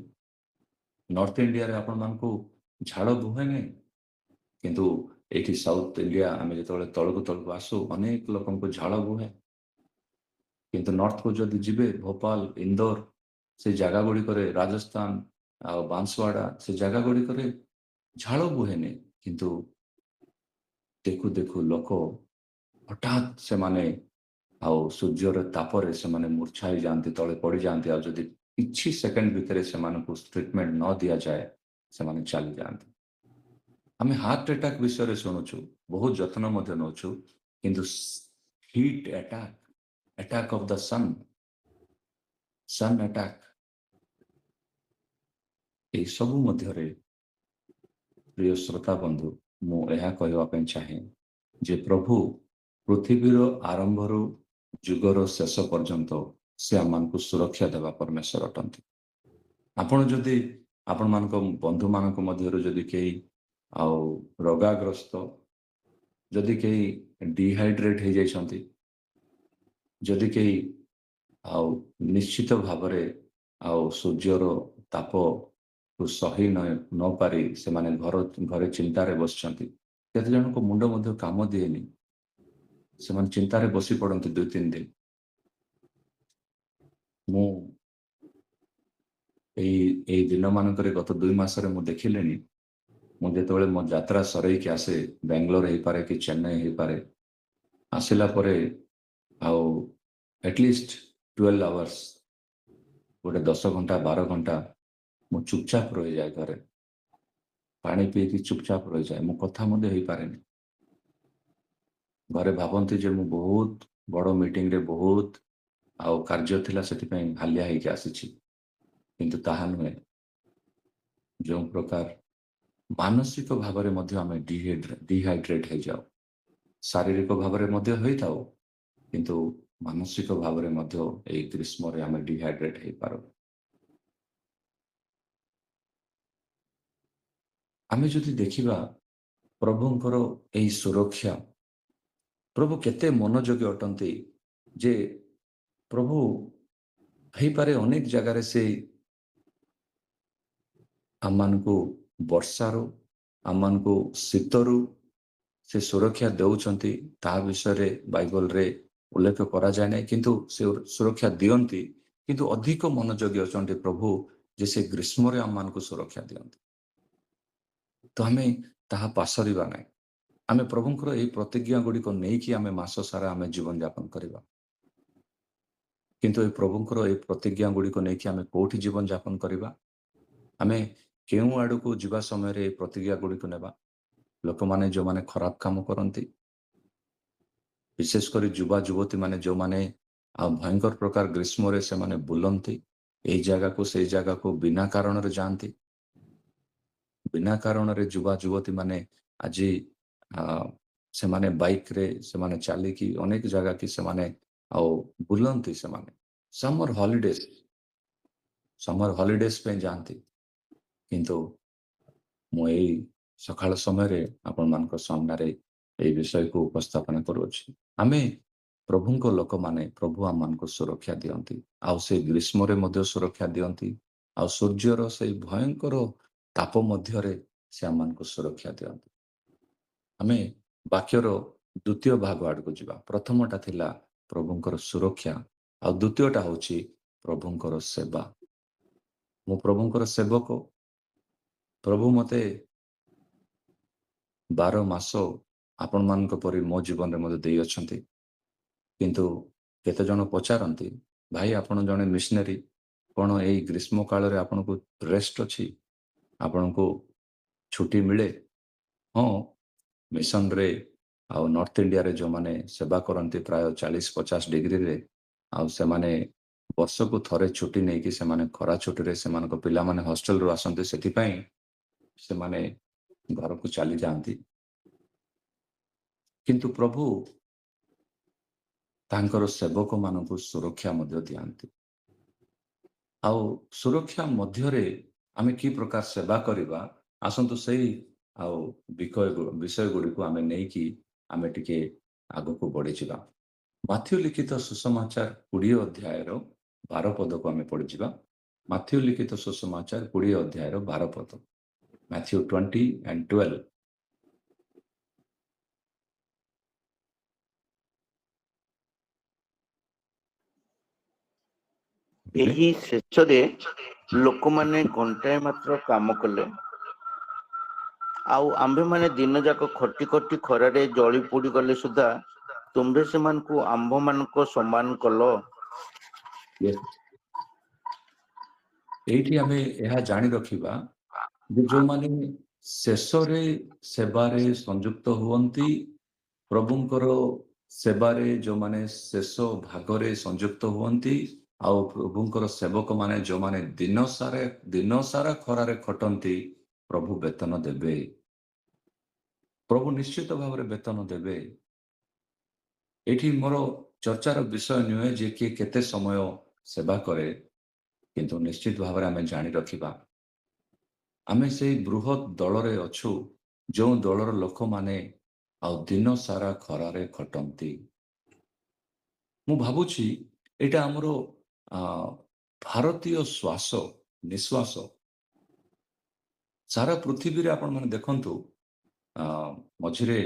Speaker 1: ନର୍ଥ ଇଣ୍ଡିଆରେ ଆପଣମାନଙ୍କୁ ଝାଳ ବୁହେ ନାହିଁ, କିନ୍ତୁ ଏଇଠି ସାଉଥ ଇଣ୍ଡିଆ ଆମେ ଯେତେବେଳେ ତଳକୁ ତଳକୁ ଆସୁ, ଅନେକ ଲୋକଙ୍କୁ ଝାଳ ବୁହେ। କିନ୍ତୁ ନର୍ଥକୁ ଯଦି ଯିବେ, ଭୋପାଳ, ଇନ୍ଦୋର, ସେ ଜାଗା ଗୁଡ଼ିକରେ, ରାଜସ୍ଥାନ ଆଉ ବାଂଶୱାଡ଼ା, ସେ ଜାଗା ଗୁଡ଼ିକରେ ଝାଳ ବୁହେନି। କିନ୍ତୁ ଦେଖୁ ଦେଖୁ ଲୋକ ହଠାତ୍ ସେମାନେ ଆଉ ସୂର୍ଯ୍ୟର ତାପରେ ସେମାନେ ମୂର୍ଚ୍ଛା ହେଇଯାଆନ୍ତି, ତଳେ ପଡ଼ିଯାଆନ୍ତି। ଆଉ ଯଦି କିଛି ସେକେଣ୍ଡ ଭିତରେ ସେମାନଙ୍କୁ ଟ୍ରିଟମେଣ୍ଟ ନ ଦିଆଯାଏ, ସେମାନେ ଚାଲିଯାଆନ୍ତି। ଆମେ ହାର୍ଟ ଆଟାକ୍ ବିଷୟରେ ଶୁଣୁଛୁ, ବହୁତ ଯତ୍ନ ମଧ୍ୟ ନେଉଛୁ, କିନ୍ତୁ hit attack, attack of the sun attack, ଏସବୁ ମଧ୍ୟରେ ପ୍ରିୟ ଶ୍ରୋତା ବନ୍ଧୁ, ମୁଁ ଏହା କହିବା ପାଇଁ ଚାହେଁ ଯେ ପ୍ରଭୁ ପୃଥିବୀର ଆରମ୍ଭରୁ ଯୁଗର ଶେଷ ପର୍ଯ୍ୟନ୍ତ ସେ ଆମମାନଙ୍କୁ ସୁରକ୍ଷା ଦେବା ପରମେଶ୍ୱର ଅଟନ୍ତି। ଆପଣ ଯଦି ଆପଣମାନଙ୍କ ବନ୍ଧୁମାନଙ୍କ ମଧ୍ୟରୁ ଯଦି କେହି ଆଉ ରୋଗାଗ୍ରସ୍ତ, ଯଦି କେହି ଡିହାଇଡ୍ରେଟ୍ ହେଇଯାଇଛନ୍ତି, ଯଦି କେହି ଆଉ ନିଶ୍ଚିତ ଭାବରେ ଆଉ ସୂର୍ଯ୍ୟର ତାପକୁ ସହି ନ ପାରି ସେମାନେ ଘରେ ଚିନ୍ତାରେ ବସିଛନ୍ତି, କେତେ ଜଣଙ୍କ ମୁଣ୍ଡ ମଧ୍ୟ କାମ ଦିଏନି, ସେମାନେ ଚିନ୍ତାରେ ବସି ପଡ଼ନ୍ତି 2-3 ଦିନ। ମୁଁ ଏଇ ଦିନମାନଙ୍କରେ ଗତ 2 ମାସରେ ମୁଁ ଦେଖିଲିଣି, ମୁଁ ଯେତେବେଳେ ମୋ ଯାତ୍ରା ସରେଇକି ଆସେ, ବାଙ୍ଗାଲୋର ହେଇପାରେ କି ଚେନ୍ନାଇ ହେଇପାରେ, ଆସିଲା ପରେ ଆଉ ଏଟଲିଷ୍ଟ 12 ଆୱାର୍ସ, ଗୋଟେ 10 ଘଣ୍ଟା 12 ଘଣ୍ଟା ମୁଁ ଚୁପଚାପ ରହିଯାଏ ଘରେ, ପାଣି ପିଇକି ଚୁପଚାପ ରହିଯାଏ। ମୁଁ କଥା ମଧ୍ୟ ହେଇପାରେନି। ଘରେ ଭାବନ୍ତି ଯେ ମୁଁ ବହୁତ ବଡ଼ ମିଟିଂରେ ବହୁତ ଆଉ କାର୍ଯ୍ୟ ଥିଲା, ସେଥିପାଇଁ ହାଲିଆ ହେଇକି ଆସିଛି, କିନ୍ତୁ ତାହା ନୁହେଁ। ଯେଉଁ ପ୍ରକାର ମାନସିକ ଭାବରେ ମଧ୍ୟ ଆମେ ଡିହାଇଡ୍ରେଟ୍ ହେଇଯାଉ, ଶାରୀରିକ ଭାବରେ ମଧ୍ୟ ହୋଇଥାଉ, କିନ୍ତୁ ମାନସିକ ଭାବରେ ମଧ୍ୟ ଏଇ ଗ୍ରୀଷ୍ମରେ ଆମେ ଡିହାଇଡ୍ରେଟ୍ ହେଇପାରୁ। ଆମେ ଯଦି ଦେଖିବା ପ୍ରଭୁଙ୍କର ଏହି ସୁରକ୍ଷା, ପ୍ରଭୁ କେତେ ମନୋଯୋଗୀ ଅଟନ୍ତି ଯେ ପ୍ରଭୁ ହେଇପାରେ ଅନେକ ଜାଗାରେ ସେ ଆମମାନଙ୍କୁ ବର୍ଷାରୁ, ଆମମାନଙ୍କୁ ଶୀତରୁ ସେ ସୁରକ୍ଷା ଦେଉଛନ୍ତି। ତାହା ବିଷୟରେ ବାଇବଲରେ ଉଲ୍ଲେଖ କରାଯାଏ ନାହିଁ, କିନ୍ତୁ ସେ ସୁରକ୍ଷା ଦିଅନ୍ତି। କିନ୍ତୁ ଅଧିକ ମନୋଯୋଗୀ ଅଛନ୍ତି ପ୍ରଭୁ ଯେ ସେ ଗ୍ରୀଷ୍ମରେ ଆମମାନଙ୍କୁ ସୁରକ୍ଷା ଦିଅନ୍ତି। ତ ଆମେ ତାହା ପାସରିବା ନାହିଁ। ଆମେ ପ୍ରଭୁଙ୍କର ଏହି ପ୍ରତିଜ୍ଞା ଗୁଡ଼ିକ ନେଇକି ଆମେ ମାସ ସାରା ଆମେ ଜୀବନଯାପନ କରିବା। କିନ୍ତୁ ଏ ପ୍ରଭୁଙ୍କର ଏହି ପ୍ରତିଜ୍ଞା ଗୁଡ଼ିକ ନେଇକି ଆମେ କୋଉଠି ଜୀବନଯାପନ କରିବା? ଆମେ କେଉଁ ଆଡ଼କୁ ଯିବା ସମୟରେ ଏହି ପ୍ରତିଜ୍ଞା ଗୁଡ଼ିକୁ ନେବା? ଲୋକମାନେ ଯେଉଁମାନେ ଖରାପ କାମ କରନ୍ତି, ବିଶେଷ କରି ଯୁବା ଯୁବତୀ ମାନେ ଯେଉଁମାନେ ଆଉ ଭୟଙ୍କର ପ୍ରକାର ଗ୍ରୀଷ୍ମରେ ସେମାନେ ବୁଲନ୍ତି, ଏଇ ଜାଗାକୁ ସେଇ ଜାଗାକୁ ବିନା କାରଣରେ ଯାଆନ୍ତି। ବିନା କାରଣରେ ଯୁବା ଯୁବତୀ ମାନେ ଆଜି ସେମାନେ ବାଇକରେ ସେମାନେ ଚାଲିକି ଅନେକ ଜାଗାକି ସେମାନେ ଆଉ ବୁଲନ୍ତି। ସେମାନେ ସମର ହଲିଡେଜ ପାଇଁ ଯାଆନ୍ତି। କିନ୍ତୁ ମୁଁ ଏଇ ସକାଳ ସମୟରେ ଆପଣମାନଙ୍କ ସାମ୍ନାରେ এই ବିଷୟକୁ ଉପସ୍ଥାପନ କରୁଅଛି। ଆମେ ପ୍ରଭୁଙ୍କ ଲୋକମାନେ, ପ୍ରଭୁ ଆମମାନଙ୍କୁ ସୁରକ୍ଷା ଦିଅନ୍ତି, ଆଉ ସେ ଗ୍ରୀଷ୍ମରେ ମଧ୍ୟ ସୁରକ୍ଷା ଦିଅନ୍ତି, ଆଉ ସୂର୍ଯ୍ୟର ସେଇ ଭୟଙ୍କର ତାପ ମଧ୍ୟରେ ସେ ଆମମାନଙ୍କୁ ସୁରକ୍ଷା ଦିଅନ୍ତି। ଆମେ ବାକ୍ୟର ଦ୍ୱିତୀୟ ଭାଗ ଆଡ଼କୁ ଯିବା। ପ୍ରଥମଟା ଥିଲା ପ୍ରଭୁଙ୍କର ସୁରକ୍ଷା, ଆଉ ଦ୍ୱିତୀୟଟା ହେଉଛି ପ୍ରଭୁଙ୍କର ସେବା। ମୁଁ ପ୍ରଭୁଙ୍କର ସେବକ। ପ୍ରଭୁ ମୋତେ 12 ମାସ ଆପଣମାନଙ୍କ ପରି ମୋ ଜୀବନରେ ମଧ୍ୟ ଦେଇଅଛନ୍ତି। କିନ୍ତୁ କେତେ ଜଣ ପଚାରନ୍ତି, ଭାଇ ଆପଣ ଜଣେ ମିଶନାରୀ, କ'ଣ ଏଇ ଗ୍ରୀଷ୍ମ କାଳରେ ଆପଣଙ୍କୁ ରେଷ୍ଟ ଅଛି? ଆପଣଙ୍କୁ ଛୁଟି ମିଳେ? ହଁ, ମିଶନରେ ଆଉ ନର୍ଥ ଇଣ୍ଡିଆରେ ଯେଉଁମାନେ ସେବା କରନ୍ତି ପ୍ରାୟ 40-50 ଡିଗ୍ରୀରେ, ଆଉ ସେମାନେ ବର୍ଷକୁ ଥରେ ଛୁଟି ନେଇକି ସେମାନେ ଖରା ଛୁଟିରେ ସେମାନଙ୍କ ପିଲାମାନେ ହଷ୍ଟେଲରୁ ଆସନ୍ତି, ସେଥିପାଇଁ ସେମାନେ ଘରକୁ ଚାଲି ଯାଆନ୍ତି। କିନ୍ତୁ ପ୍ରଭୁ ତାଙ୍କର ସେବକମାନଙ୍କୁ ସୁରକ୍ଷା ମଧ୍ୟ ଦିଅନ୍ତି। ଆଉ ସୁରକ୍ଷା ମଧ୍ୟରେ ଆମେ କି ପ୍ରକାର ସେବା କରିବା, ଆସନ୍ତୁ ସେଇ ଆଉ ବିଷୟ ଗୁଡ଼ିକୁ ଆମେ ନେଇକି ଆମେ ଟିକେ ଆଗକୁ ବଢ଼ିଯିବା। ମାଥ୍ୟୁ ଲିଖିତ ସୁସମାଚାର 20 ଅଧ୍ୟାୟର 12 ପଦକୁ ଆମେ ପଢ଼ିଯିବା। ମାଥ୍ୟୁ ଲିଖିତ ସୁସମାଚାର 20 ଅଧ୍ୟାୟର 12 ପଦ। Matthew 20:12।
Speaker 4: ଏହି ଶେଷରେ ଲୋକମାନେ ଘଣ୍ଟାଏ ମାତ୍ର କାମ କଲେ, ଆଉ ଆମ୍ଭେମାନେ ଦିନଯାକ ଖଟି ଖଟି ଖରାରେ ଜଳି ପୋଡ଼ିଗଲେ ସୁଦ୍ଧା ତୁମ୍ଭେ ସେମାନଙ୍କୁ ଆମ୍ଭମାନଙ୍କ ସମାନ କଲ।
Speaker 1: ଏଇଠି ଆମେ ଏହା ଜାଣି ରଖିବା ଯେ ଯେଉଁମାନେ ଶେଷରେ ସେବାରେ ସଂଯୁକ୍ତ ହୁଅନ୍ତି, ପ୍ରଭୁଙ୍କର ସେବାରେ ଯେଉଁମାନେ ଶେଷ ଭାଗରେ ସଂଯୁକ୍ତ ହୁଅନ୍ତି, ଆଉ ପ୍ରଭୁଙ୍କର ସେବକମାନେ ଯେଉଁମାନେ ଦିନ ସାରା ଖରାରେ ଖଟନ୍ତି, ପ୍ରଭୁ ବେତନ ଦେବେ। ପ୍ରଭୁ ନିଶ୍ଚିତ ଭାବରେ ବେତନ ଦେବେ। ଏଠି ମୋର ଚର୍ଚ୍ଚାର ବିଷୟ ନୁହେଁ ଯେ କିଏ କେତେ ସମୟ ସେବା କରେ, କିନ୍ତୁ ନିଶ୍ଚିତ ଭାବରେ ଆମେ ଜାଣି ରଖିବା ଆମେ ସେଇ ବୃହତ ଦଳରେ ଅଛୁ, ଯେଉଁ ଦଳର ଲୋକମାନେ ଆଉ ଦିନ ସାରା ଖରାରେ ଖଟନ୍ତି। ମୁଁ ଭାବୁଛି ଏଇଟା ଆମର ଭାରତୀୟ ନିଶ୍ୱାସ। ସାରା ପୃଥିବୀରେ ଆପଣମାନେ ଦେଖନ୍ତୁ, ମଝିରେ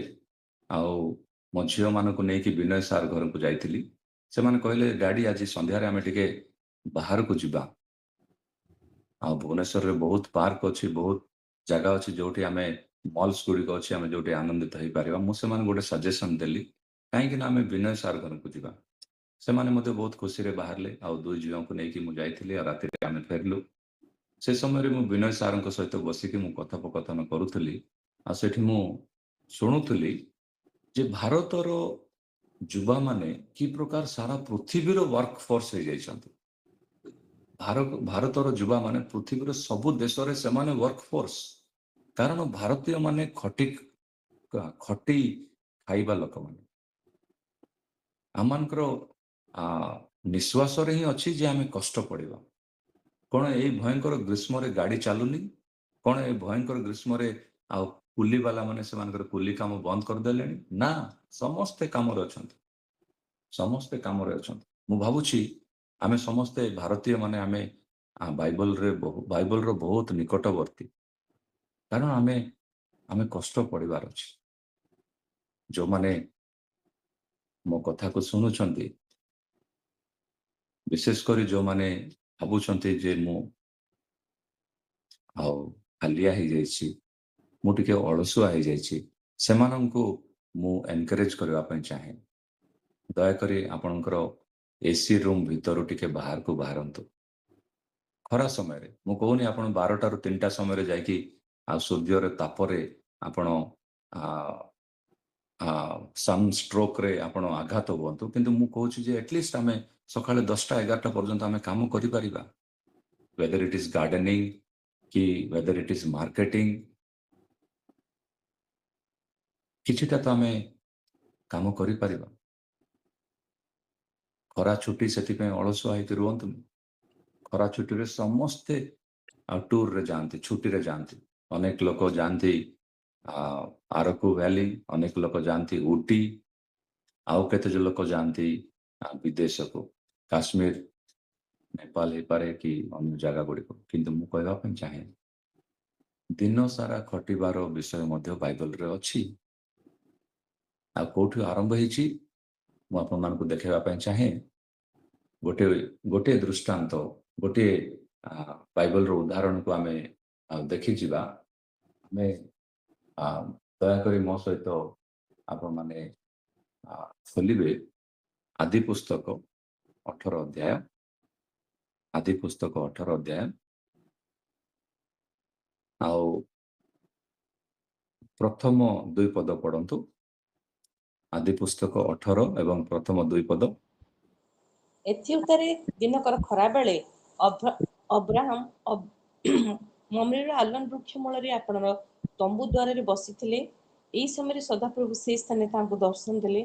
Speaker 1: ଆଉ ମୋ ଝିଅମାନଙ୍କୁ ନେଇକି ବିନୟ ସାର୍ ଘରକୁ ଯାଇଥିଲି। ସେମାନେ କହିଲେ, ଡାଡି ଆଜି ସନ୍ଧ୍ୟାରେ ଆମେ ଟିକେ ବାହାରକୁ ଯିବା। ଆଉ ଭୁବନେଶ୍ୱରରେ ବହୁତ ପାର୍କ ଅଛି, ବହୁତ ଜାଗା ଅଛି ଯେଉଁଠି ଆମେ ମଲ୍ସ ଗୁଡ଼ିକ ଅଛି, ଆମେ ଯେଉଁଠି ଆନନ୍ଦିତ ହେଇପାରିବା। ମୁଁ ସେମାନଙ୍କୁ ଗୋଟେ ସଜେସନ୍ ଦେଲି, କାହିଁକି ନା ଆମେ ବିନୟ ସାର୍ ଘରକୁ ଯିବା। ସେମାନେ ମଧ୍ୟ ବହୁତ ଖୁସିରେ ବାହାରିଲେ, ଆଉ 2 ଝିଅଙ୍କୁ ନେଇକି ମୁଁ ଯାଇଥିଲି, ଆଉ ରାତିରେ ଆମେ ଫେରିଲୁ। ସେ ସମୟରେ ମୁଁ ବିନୟ ସାର୍ଙ୍କ ସହିତ ବସିକି ମୁଁ କଥୋପକଥନ କରୁଥିଲି, ଆଉ ସେଠି ମୁଁ ଶୁଣୁଥିଲି ଯେ ଭାରତର ଯୁବାମାନେ କି ପ୍ରକାର ସାରା ପୃଥିବୀର ୱାର୍କ ଫୋର୍ସ ହେଇଯାଇଛନ୍ତି। ଭାରତର ଯୁବାମାନେ ପୃଥିବୀର ସବୁ ଦେଶରେ ସେମାନେ ୱାର୍କ ଫୋର୍ସ, କାରଣ ଭାରତୀୟମାନେ ଖଟି ଖାଇବା ଲୋକମାନେ। ଆମମାନଙ୍କର ନିଶ୍ୱାସରେ ହିଁ ଅଛି ଯେ ଆମେ କଷ୍ଟ ପଡ଼ିବା। କ'ଣ ଏଇ ଭୟଙ୍କର ଗ୍ରୀଷ୍ମରେ ଗାଡ଼ି ଚାଲୁନି? କ'ଣ ଏଇ ଭୟଙ୍କର ଗ୍ରୀଷ୍ମରେ ଆଉ କୁଲିବାଲା ମାନେ ସେମାନଙ୍କର କୁଲି କାମ ବନ୍ଦ କରିଦେଲେଣି? ନା, ସମସ୍ତେ କାମରେ ଅଛନ୍ତି। ମୁଁ ଭାବୁଛି ଆମେ ସମସ୍ତେ ଭାରତୀୟ ମାନେ ଆମେ ବାଇବଲର ବହୁତ ନିକଟବର୍ତ୍ତୀ, କାରଣ ଆମେ କଷ୍ଟ ପଡ଼ିବାର ଅଛି। ଯେଉଁମାନେ ମୋ କଥାକୁ ଶୁଣୁଛନ୍ତି, ବିଶେଷ କରି ଯେଉଁମାନେ ଭାବୁଛନ୍ତି ଯେ ମୁଁ ଆଉ ହାଲିଆ ହେଇଯାଇଛି, ମୁଁ ଟିକେ ଅଳସୁଆ ହେଇଯାଇଛି, ସେମାନଙ୍କୁ ମୁଁ ଏନକରେଜ କରିବା ପାଇଁ ଚାହେଁ। ଦୟାକରି ଆପଣଙ୍କର ଏସି ରୁମ୍ ଭିତରୁ ଟିକେ ବାହାରକୁ ବାହାରନ୍ତୁ। ଖରା ସମୟରେ ମୁଁ କହୁନି ଆପଣ 12ଟାରୁ 3ଟା ସମୟରେ ଯାଇକି ଆଉ ସୂର୍ଯ୍ୟର ତାପରେ ଆପଣ ସନଷ୍ଟ୍ରୋକରେ ଆପଣ ଆଘାତ ହୁଅନ୍ତୁ, କିନ୍ତୁ ମୁଁ କହୁଛି ଯେ ଆଟଲିଷ୍ଟ ଆମେ ସକାଳେ 10ଟା-11ଟା ପର୍ଯ୍ୟନ୍ତ ଆମେ କାମ କରିପାରିବା। whether it is gardening କି whether it is marketing, କିଛିଟା ତ ଆମେ କାମ କରିପାରିବା। ଖରା ଛୁଟି ସେଥିପାଇଁ ଅଳସୁଆ ହେଇକି ରୁହନ୍ତୁନି। ଖରା ଛୁଟିରେ ସମସ୍ତେ ଟୁରରେ ଯାଆନ୍ତି, ଛୁଟିରେ ଯାଆନ୍ତି। ଅନେକ ଲୋକ ଯାଆନ୍ତି ଆରକୁ ଭ୍ୟାଲି, ଅନେକ ଲୋକ ଯାଆନ୍ତି ଉଟି, ଆଉ କେତେ ଲୋକ ଯାଆନ୍ତି ବିଦେଶକୁ, କାଶ୍ମୀର, ନେପାଳ ହେଇପାରେ କି ଅନ୍ୟ ଜାଗା ଗୁଡ଼ିକୁ। କିନ୍ତୁ ମୁଁ କହିବା ପାଇଁ ଚାହେଁ, ଦିନ ସାରା ଖଟିବାର ବିଷୟ ମଧ୍ୟ ବାଇବଲରେ ଅଛି। ଆଉ କୋଉଠି ଆରମ୍ଭ ହେଇଛି ମୁଁ ଆପଣମାନଙ୍କୁ ଦେଖାଇବା ପାଇଁ ଚାହେଁ। ଗୋଟିଏ ଦୃଷ୍ଟାନ୍ତ, ଗୋଟିଏ ବାଇବଲର ଉଦାହରଣକୁ ଆମେ ଦେଖିଯିବା। ଆମେ ଦୟାକରି ମୋ ସହିତ ଆପଣମାନେ ଖୋଲିବେ ଆଦି ପୁସ୍ତକ 18 ଅଧ୍ୟାୟ ଆଦି ପୁସ୍ତକ 18 ଅଧ୍ୟାୟ ଆଉ ପ୍ରଥମ 2 ପଦ ପଢନ୍ତୁ। ଆଦି ପୁସ୍ତକ 18 ଏବଂ ପ୍ରଥମ 2 ପଦ।
Speaker 2: ଏଥିଉତ୍ତରେ ଦିନକର ଖରାବେଳେ ଅବ୍ରାହମ ମମ୍ରେର ଆଲନ ବୃକ୍ଷ ମୂଳରେ ଆପଣର ତମ୍ବୁ ଦ୍ୱାରରେ ବସିଥିଲେ। ଏହି ସମୟରେ ସଦାପ୍ରଭୁ ସେହି ସ୍ଥାନରେ ତାଙ୍କୁ ଦର୍ଶନ ଦେଲେ।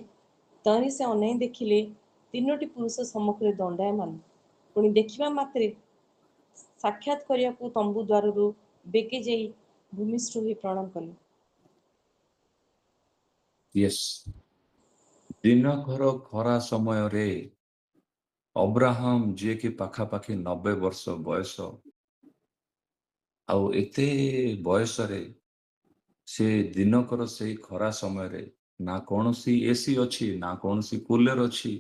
Speaker 2: ତହିଁ ସେ ଅନେଇ ଦେଖିଲେ 3ଟି ପୁରୁଷ ସମ୍ମୁଖରେ ଦଣ୍ଡାୟମାନ। ପୁଣି ଦେଖିବା ମାତ୍ରେ ସାକ୍ଷାତ କରିବାକୁ ତମ୍ବୁ ଦ୍ୱାରରୁ ବେଗେ ଯାଇ ଭୂମିଷ୍ଠ ହୋଇ ପ୍ରଣାମ କଲେ।
Speaker 1: ୟେସ୍, ଦିନକର ଖରା ସମୟରେ ଅବ୍ରାହମ ଯିଏକି ପାଖାପାଖି 90 ବର୍ଷ ବୟସ, ଆଉ ଏତେ ବୟସରେ ସେ ଦିନକର ସେଇ ଖରା ସମୟରେ ନା କୌଣସି ଏସି ଅଛି, ନା କୌଣସି କୁଲର ଅଛି,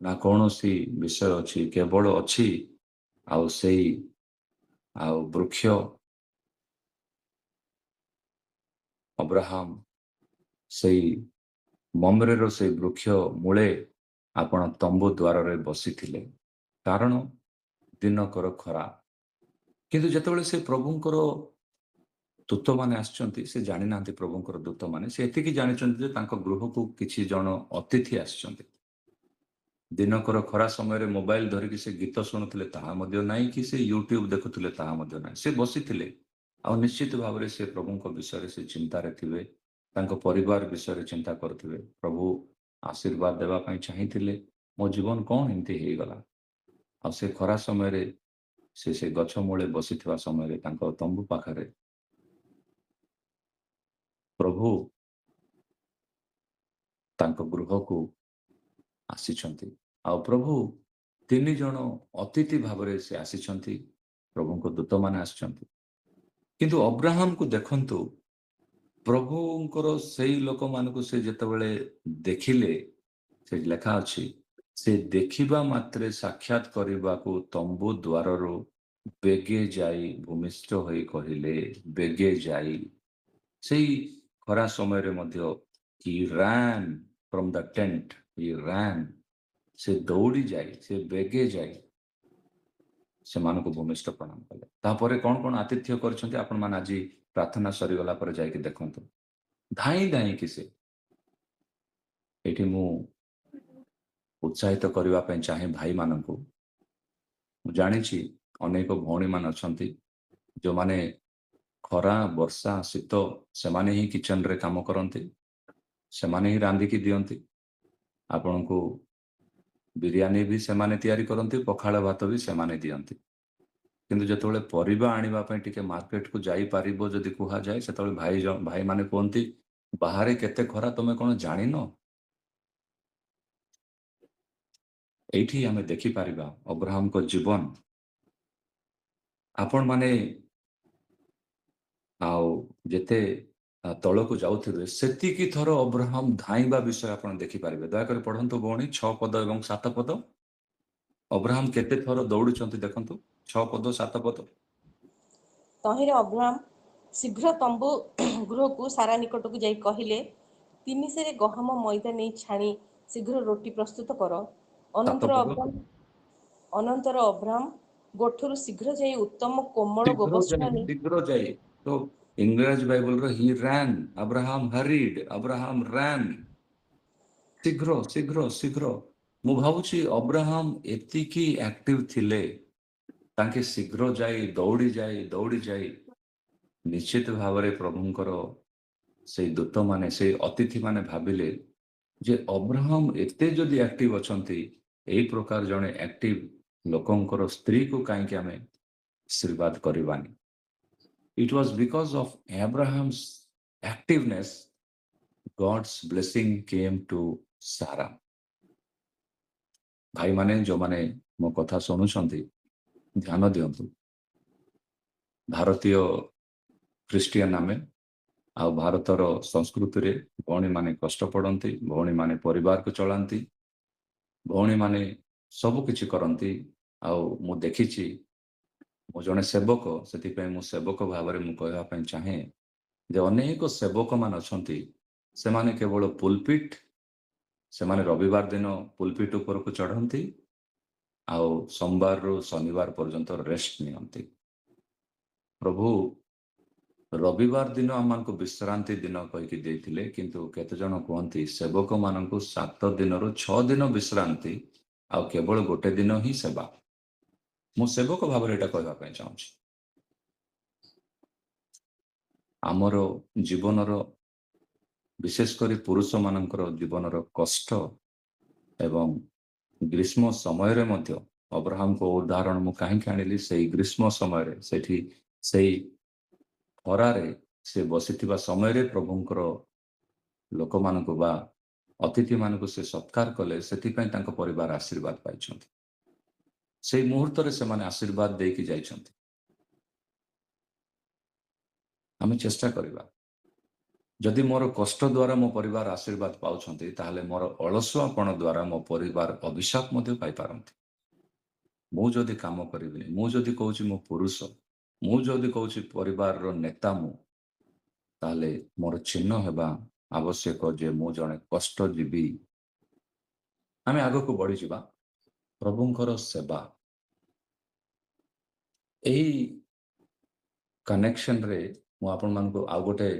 Speaker 1: ନା କୌଣସି ବିଷୟ ଅଛି, କେବଳ ଅଛି ଆଉ ସେଇ ଆଉ ବୃକ୍ଷ। ଅବ୍ରାହମ ସେଇ ମମ୍ରେର ସେଇ ବୃକ୍ଷ ମୂଳେ ଆପଣ ତମ୍ବୁ ଦ୍ୱାରରେ ବସିଥିଲେ, କାରଣ ଦିନକର ଖରା। କିନ୍ତୁ ଯେତେବେଳେ ସେ ପ୍ରଭୁଙ୍କର ଦୂତମାନେ ଆସିଛନ୍ତି, ସେ ଜାଣିନାହାନ୍ତି ପ୍ରଭୁଙ୍କର ଦୂତମାନେ, ସେ ଏତିକି ଜାଣିଛନ୍ତି ଯେ ତାଙ୍କ ଗୃହକୁ କିଛି ଜଣ ଅତିଥି ଆସିଛନ୍ତି। ଦିନକର ଖରା ସମୟରେ ମୋବାଇଲ ଧରିକି ସେ ଗୀତ ଶୁଣୁଥିଲେ ତାହା ମଧ୍ୟ ନାହିଁ, କି ସେ ୟୁଟ୍ୟୁବ ଦେଖୁଥିଲେ ତାହା ମଧ୍ୟ ନାହିଁ। ସେ ବସିଥିଲେ ଆଉ ନିଶ୍ଚିତ ଭାବରେ ସେ ପ୍ରଭୁଙ୍କ ବିଷୟରେ ସେ ଚିନ୍ତାରେ ଥିବେ, ତାଙ୍କ ପରିବାର ବିଷୟରେ ଚିନ୍ତା କରୁଥିବେ। ପ୍ରଭୁ ଆଶୀର୍ବାଦ ଦେବା ପାଇଁ ଚାହିଁଥିଲେ, ମୋ ଜୀବନ କଣ ଏମିତି ହେଇଗଲା। ଆଉ ସେ ଖରା ସମୟରେ ସେ ଗଛ ମୂଳେ ବସିଥିବା ସମୟରେ ତାଙ୍କ ତମ୍ବୁ ପାଖରେ ପ୍ରଭୁ ତାଙ୍କ ଗୃହକୁ ଆସିଛନ୍ତି। ଆଉ ପ୍ରଭୁ 3 ଜଣ ଅତିଥି ଭାବରେ ସେ ଆସିଛନ୍ତି, ପ୍ରଭୁଙ୍କ ଦୂତମାନେ ଆସିଛନ୍ତି। କିନ୍ତୁ ଅବ୍ରାହମକୁ ଦେଖନ୍ତୁ, ପ୍ରଭୁଙ୍କର ସେଇ ଲୋକମାନଙ୍କୁ ସେ ଯେତେବେଳେ ଦେଖିଲେ, ସେ ଲେଖା ଅଛି, ସେ ଦେଖିବା ମାତ୍ରେ ସାକ୍ଷାତ କରିବାକୁ ତମ୍ବୁ ଦ୍ୱାରରୁ ବେଗେ ଯାଇ ଭୂମିଷ୍ଠ ହୋଇ କହିଲେ, ବେଗେ ଯାଇ। ସେଇ ଖରା ସମୟରେ ମଧ୍ୟ he ran from the tent, he ran, ସେ ଦୌଡ଼ି ଯାଇ, ସେ ବେଗେ ଯାଇ ସେମାନଙ୍କୁ ଭୂମିଷ୍ଠ ପ୍ରଣାମ କଲେ। ତାପରେ କଣ କଣ ଆତିଥ୍ୟ କରିଛନ୍ତି ଆପଣମାନେ ଆଜି ପ୍ରାର୍ଥନା ସରିଗଲା ପରେ ଯାଇକି ଦେଖନ୍ତୁ। ଧାଇଁ ଧାଇଁକି ସେ, ଏଠି ମୁଁ ଉତ୍ସାହିତ କରିବା ପାଇଁ ଚାହେଁ ଭାଇମାନଙ୍କୁ। ମୁଁ ଜାଣିଛି ଅନେକ ଭଉଣୀମାନେ ଅଛନ୍ତି ଯେଉଁମାନେ ଖରା, ବର୍ଷା, ଶୀତ ସେମାନେ ହିଁ କିଚେନରେ କାମ କରନ୍ତି, ସେମାନେ ହିଁ ରାନ୍ଧିକି ଦିଅନ୍ତି ଆପଣଙ୍କୁ। ବିରିୟାନୀ ବି ସେମାନେ ତିଆରି କରନ୍ତି, ପଖାଳ ଭାତ ବି ସେମାନେ ଦିଅନ୍ତି। କିନ୍ତୁ ଯେତେବେଳେ ପରିବା ଆଣିବା ପାଇଁ ଟିକେ ମାର୍କେଟକୁ ଯାଇପାରିବ ଯଦି କୁହାଯାଏ, ସେତେବେଳେ ଭାଇମାନେ କୁହନ୍ତି, ବାହାରେ କେତେ ଖରା ତମେ କଣ ଜାଣିନ? ଏଇଠି ଆମେ ଦେଖିପାରିବା ଅବ୍ରାହମଙ୍କ ଜୀବନ। ଆପଣମାନେ ଆଉ ଯେତେ ତଳକୁ ଯାଉଥିବେ ସେତିକି ଥର ଅବ୍ରାହମ ଧାଇଁବା ବିଷୟ ଆପଣ ଦେଖିପାରିବେ। ଦୟାକରି ପଢନ୍ତୁ ଭଉଣୀ 6 ପଦ ଏବଂ 7 ପଦ। ଅବ୍ରାହମ କେତେ ଥର ଦୌଡୁଛନ୍ତି ଦେଖନ୍ତୁ, 6 ପଦ 7 ପଦ।
Speaker 2: ତହିଁରେ ଅବ୍ରାହମ ଶୀଘ୍ର ତମ୍ବୁ ଗୃହକୁ ସାରା ନିକଟକୁ ଯାଇ କହିଲେ, 3 ସେରେ ଗହମ ମଇଦା ନେଇ ଛାଣି ଶୀଘ୍ର ରୁଟି ପ୍ରସ୍ତୁତ କର।
Speaker 1: 7 ପଦ।
Speaker 2: ଅନନ୍ତର ଅବ୍ରାହମ ଗୋଠରୁ ଶୀଘ୍ର ଯାଇ ଉତ୍ତମ କୋମଳ ଗୋବର୍ଷ ଆଣି
Speaker 1: ଶୀଘ୍ର ଯାଇ, ତ ଇଂରାଜୀ ବାଇବଲର ହି ran, Abraham hurried, Abraham ran। ଶୀଘ୍ର ଶୀଘ୍ର ଶୀଘ୍ର। ମୁଁ ଭାବୁଛି ଅବ୍ରାହମ ଏତିକି ଆକ୍ଟିଭ ଥିଲେ, ତାଙ୍କେ ଶୀଘ୍ର ଯାଇ ଦୌଡ଼ି ଯାଇ ନିଶ୍ଚିତ ଭାବରେ ପ୍ରଭୁଙ୍କର ସେଇ ଦୂତମାନେ, ସେଇ ଅତିଥିମାନେ ଭାବିଲେ ଯେ ଅବ୍ରାହମ ଏତେ ଯଦି ଆକ୍ଟିଭ ଅଛନ୍ତି, ଏଇ ପ୍ରକାର ଜଣେ ଆକ୍ଟିଭ ଲୋକଙ୍କର ସ୍ତ୍ରୀକୁ କାହିଁକି ଆମେ ଆଶୀର୍ବାଦ କରିବାନି। It was because of Abraham's activeness God's blessing came to Sarah। ଭାଇମାନେ ଯେଉଁମାନେ ମୋ କଥା ଶୁଣୁଛନ୍ତି ଧ୍ୟାନ ଦିଅନ୍ତୁ। ଭାରତୀୟ ଖ୍ରୀଷ୍ଟିଆନ ଆମେ, ଆଉ ଭାରତର ସଂସ୍କୃତିରେ ଭଉଣୀମାନେ କଷ୍ଟ ପଡ଼ନ୍ତି, ଭଉଣୀମାନେ ପରିବାରକୁ ଚଳାନ୍ତି, ଭଉଣୀମାନେ ସବୁ କିଛି କରନ୍ତି। ଆଉ ମୁଁ ଦେଖିଛି, ମୁଁ ଜଣେ ସେବକ, ସେଥିପାଇଁ ମୁଁ ସେବକ ଭାବରେ ମୁଁ କହିବା ପାଇଁ ଚାହେଁ ଯେ ଅନେକ ସେବକମାନେ ଅଛନ୍ତି, ସେମାନେ କେବଳ ପୁଲପିଟ୍, ସେମାନେ ରବିବାର ଦିନ ପୁଲପିଟ୍ ଉପରକୁ ଚଢ଼ନ୍ତି ଆଉ ସୋମବାରରୁ ଶନିବାର ପର୍ଯ୍ୟନ୍ତ ରେଷ୍ଟ ନିଅନ୍ତି। ପ୍ରଭୁ ରବିବାର ଦିନ ଆମମାନଙ୍କୁ ବିଶ୍ରାନ୍ତି ଦିନ କହିକି ଦେଇଥିଲେ, କିନ୍ତୁ କେତେଜଣ କୁହନ୍ତି ସେବକମାନଙ୍କୁ 7 ଦିନରୁ 6 ଦିନ ବିଶ୍ରାନ୍ତି ଆଉ କେବଳ ଗୋଟେ ଦିନ ହିଁ ସେବା। ମୁଁ ସେବକ ଭାବରେ ଏଇଟା କହିବା ପାଇଁ ଚାହୁଁଛି। ଆମର ଜୀବନର, ବିଶେଷ କରି ପୁରୁଷମାନଙ୍କର ଜୀବନର କଷ୍ଟ ଏବଂ ଗ୍ରୀଷ୍ମ ସମୟରେ ମଧ୍ୟ, ଅବ୍ରାହମଙ୍କ ଉଦାହରଣ ମୁଁ କାହିଁକି ଆଣିଲି, ସେଇ ଗ୍ରୀଷ୍ମ ସମୟରେ ସେଇ ଖରାରେ ସେ ବସିଥିବା ସମୟରେ ପ୍ରଭୁଙ୍କର ଲୋକମାନଙ୍କୁ ବା ଅତିଥିମାନଙ୍କୁ ସେ ସତ୍କାର କଲେ, ସେଥିପାଇଁ ତାଙ୍କ ପରିବାର ଆଶୀର୍ବାଦ ପାଇଛନ୍ତି। ସେଇ ମୁହୂର୍ତ୍ତରେ ସେମାନେ ଆଶୀର୍ବାଦ ଦେଇକି ଯାଇଛନ୍ତି। ଆମେ ଚେଷ୍ଟା କରିବା, ଯଦି ମୋର କଷ୍ଟ ଦ୍ୱାରା ମୋ ପରିବାର ଆଶୀର୍ବାଦ ପାଉଛନ୍ତି, ତାହେଲେ ମୋର ଅଳସୁଆପଣ ଦ୍ୱାରା ମୋ ପରିବାର ଅଭିଶାପ ମଧ୍ୟ ପାଇପାରନ୍ତି। ମୁଁ ଯଦି କାମ କରିବିନି, ମୁଁ ଯଦି କହୁଛି ମୁଁ ପୁରୁଷ, ମୁଁ ଯଦି କହୁଛି ପରିବାରର ନେତା ମୁଁ, ତାହେଲେ ମୋର ଚିହ୍ନ ହେବା ଆବଶ୍ୟକ ଯେ ମୁଁ ଜଣେ କଷ୍ଟଜୀବୀ। ଆମେ ଆଗକୁ ବଢିଯିବା। ପ୍ରଭୁଙ୍କର ସେବା, ଏହି କନେକ୍ସନରେ ମୁଁ ଆପଣମାନଙ୍କୁ ଆଉ ଗୋଟେ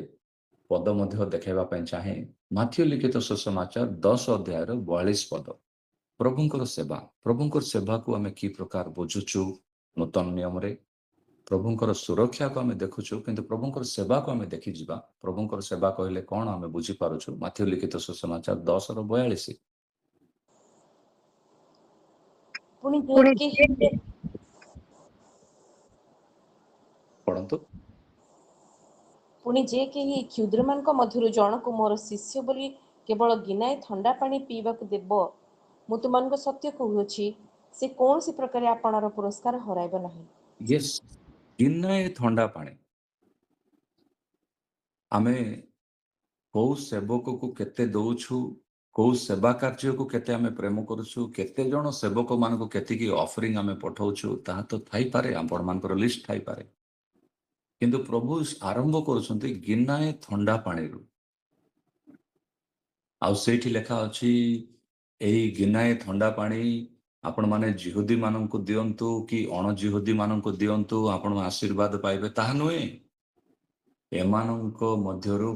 Speaker 1: ପଦ ମଧ୍ୟ ଦେଖାଇବା ପାଇଁ ଚାହେଁ। ମାଥ୍ୟୁ ଲିଖିତ ସୁସମାଚାର 10 ଅଧ୍ୟାୟର 42 ପଦ। ପ୍ରଭୁଙ୍କର ସେବା, ପ୍ରଭୁଙ୍କର ସେବାକୁ ଆମେ କି ପ୍ରକାର ବୁଝୁଛୁ ନୂତନ ନିୟମରେ? ପ୍ରଭୁଙ୍କର ସୁରକ୍ଷାକୁ ଆମେ ଦେଖୁଛୁ, କିନ୍ତୁ ପ୍ରଭୁଙ୍କର ସେବାକୁ ଆମେ ଦେଖିଯିବା। ପ୍ରଭୁଙ୍କର ସେବା କହିଲେ କ'ଣ ଆମେ ବୁଝିପାରୁଛୁ? ମାଥ୍ୟୁ ଲିଖିତ ସୁସମାଚାର 10:42।
Speaker 2: ପୁଣି ଯେ କେହି
Speaker 1: ପଢ଼ନ୍ତୁ।
Speaker 2: ପୁଣି ଯେ କେହି କ୍ଷୁଦ୍ରମାନଙ୍କ ମଧ୍ୟରୁ ଜଣକୁ ମୋର ଶିଷ୍ୟ ବୋଲି କେବଳ ଗିନାଏ ଥଣ୍ଡା ପାଣି ପିଇବାକୁ ଦେବ, ମୁଁ ତୁମମାନଙ୍କୁ ସତ୍ୟ କହୁଅଛି, ସେ କୌଣସି ପ୍ରକାରେ ଆପଣାର ପୁରସ୍କାର ହରାଇବ ନାହିଁ।
Speaker 1: ୟେସ୍, ଗିନାଏ ଥଣ୍ଡା ପାଣି। ଆମେ କୋଉ ସେବକକୁ କେତେ ଦଉଛୁ, କୋଉ ସେବା କାର୍ଯ୍ୟକୁ କେତେ ଆମେ ପ୍ରେମ କରୁଛୁ, କେତେ ଜଣ ସେବକମାନଙ୍କୁ କେତିକି ଅଫରିଂ ଆମେ ପଠାଉଛୁ, ତାହା ତ ଥାଇପାରେ, ଆପଣମାନଙ୍କର ଲିଷ୍ଟ ଥାଇପାରେ। କିନ୍ତୁ ପ୍ରଭୁ ଆରମ୍ଭ କରୁଛନ୍ତି ଗିନାଏ ଥଣ୍ଡା ପାଣିରୁ। ଆଉ ସେଇଠି ଲେଖା ଅଛି, ଏହି ଗିନାଏ ଥଣ୍ଡା ପାଣି ଆପଣମାନେ ଜିହୁଦୀ ମାନଙ୍କୁ ଦିଅନ୍ତୁ କି ଅଣଜିହୁଦୀ ମାନଙ୍କୁ ଦିଅନ୍ତୁ, ଆପଣ ଆଶୀର୍ବାଦ ପାଇବେ, ତାହା ନୁହେଁ। ଏମାନଙ୍କ ମଧ୍ୟରୁ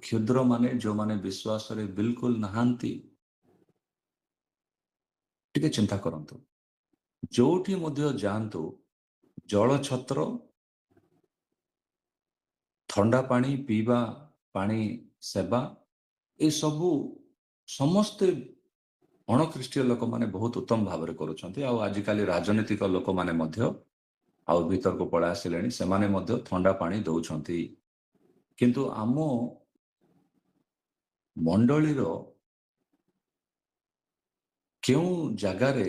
Speaker 1: କ୍ଷୁଦ୍ର ମାନେ ଯୋଉମାନେ ବିଶ୍ୱାସରେ ବିଲକୁଲ ନାହାନ୍ତି। ଟିକେ ଚିନ୍ତା କରନ୍ତୁ, ଯୋଉଠି ମଧ୍ୟ ଯାଆନ୍ତୁ, ଜଳଛତ୍ର, ଥଣ୍ଡା ପାଣି ପିଇବା, ପାଣି ସେବା, ଏସବୁ ସମସ୍ତେ ଅଣଖ୍ରୀଷ୍ଟୀୟ ଲୋକମାନେ ବହୁତ ଉତ୍ତମ ଭାବରେ କରୁଛନ୍ତି। ଆଉ ଆଜିକାଲି ରାଜନୈତିକ ଲୋକମାନେ ମଧ୍ୟ ଆଉ ଭିତରକୁ ପଳାଇ ଆସିଲେଣି, ସେମାନେ ମଧ୍ୟ ଥଣ୍ଡା ପାଣି ଦଉଛନ୍ତି। କିନ୍ତୁ ଆମ ମଣ୍ଡଳୀର କେଉଁ ଜାଗାରେ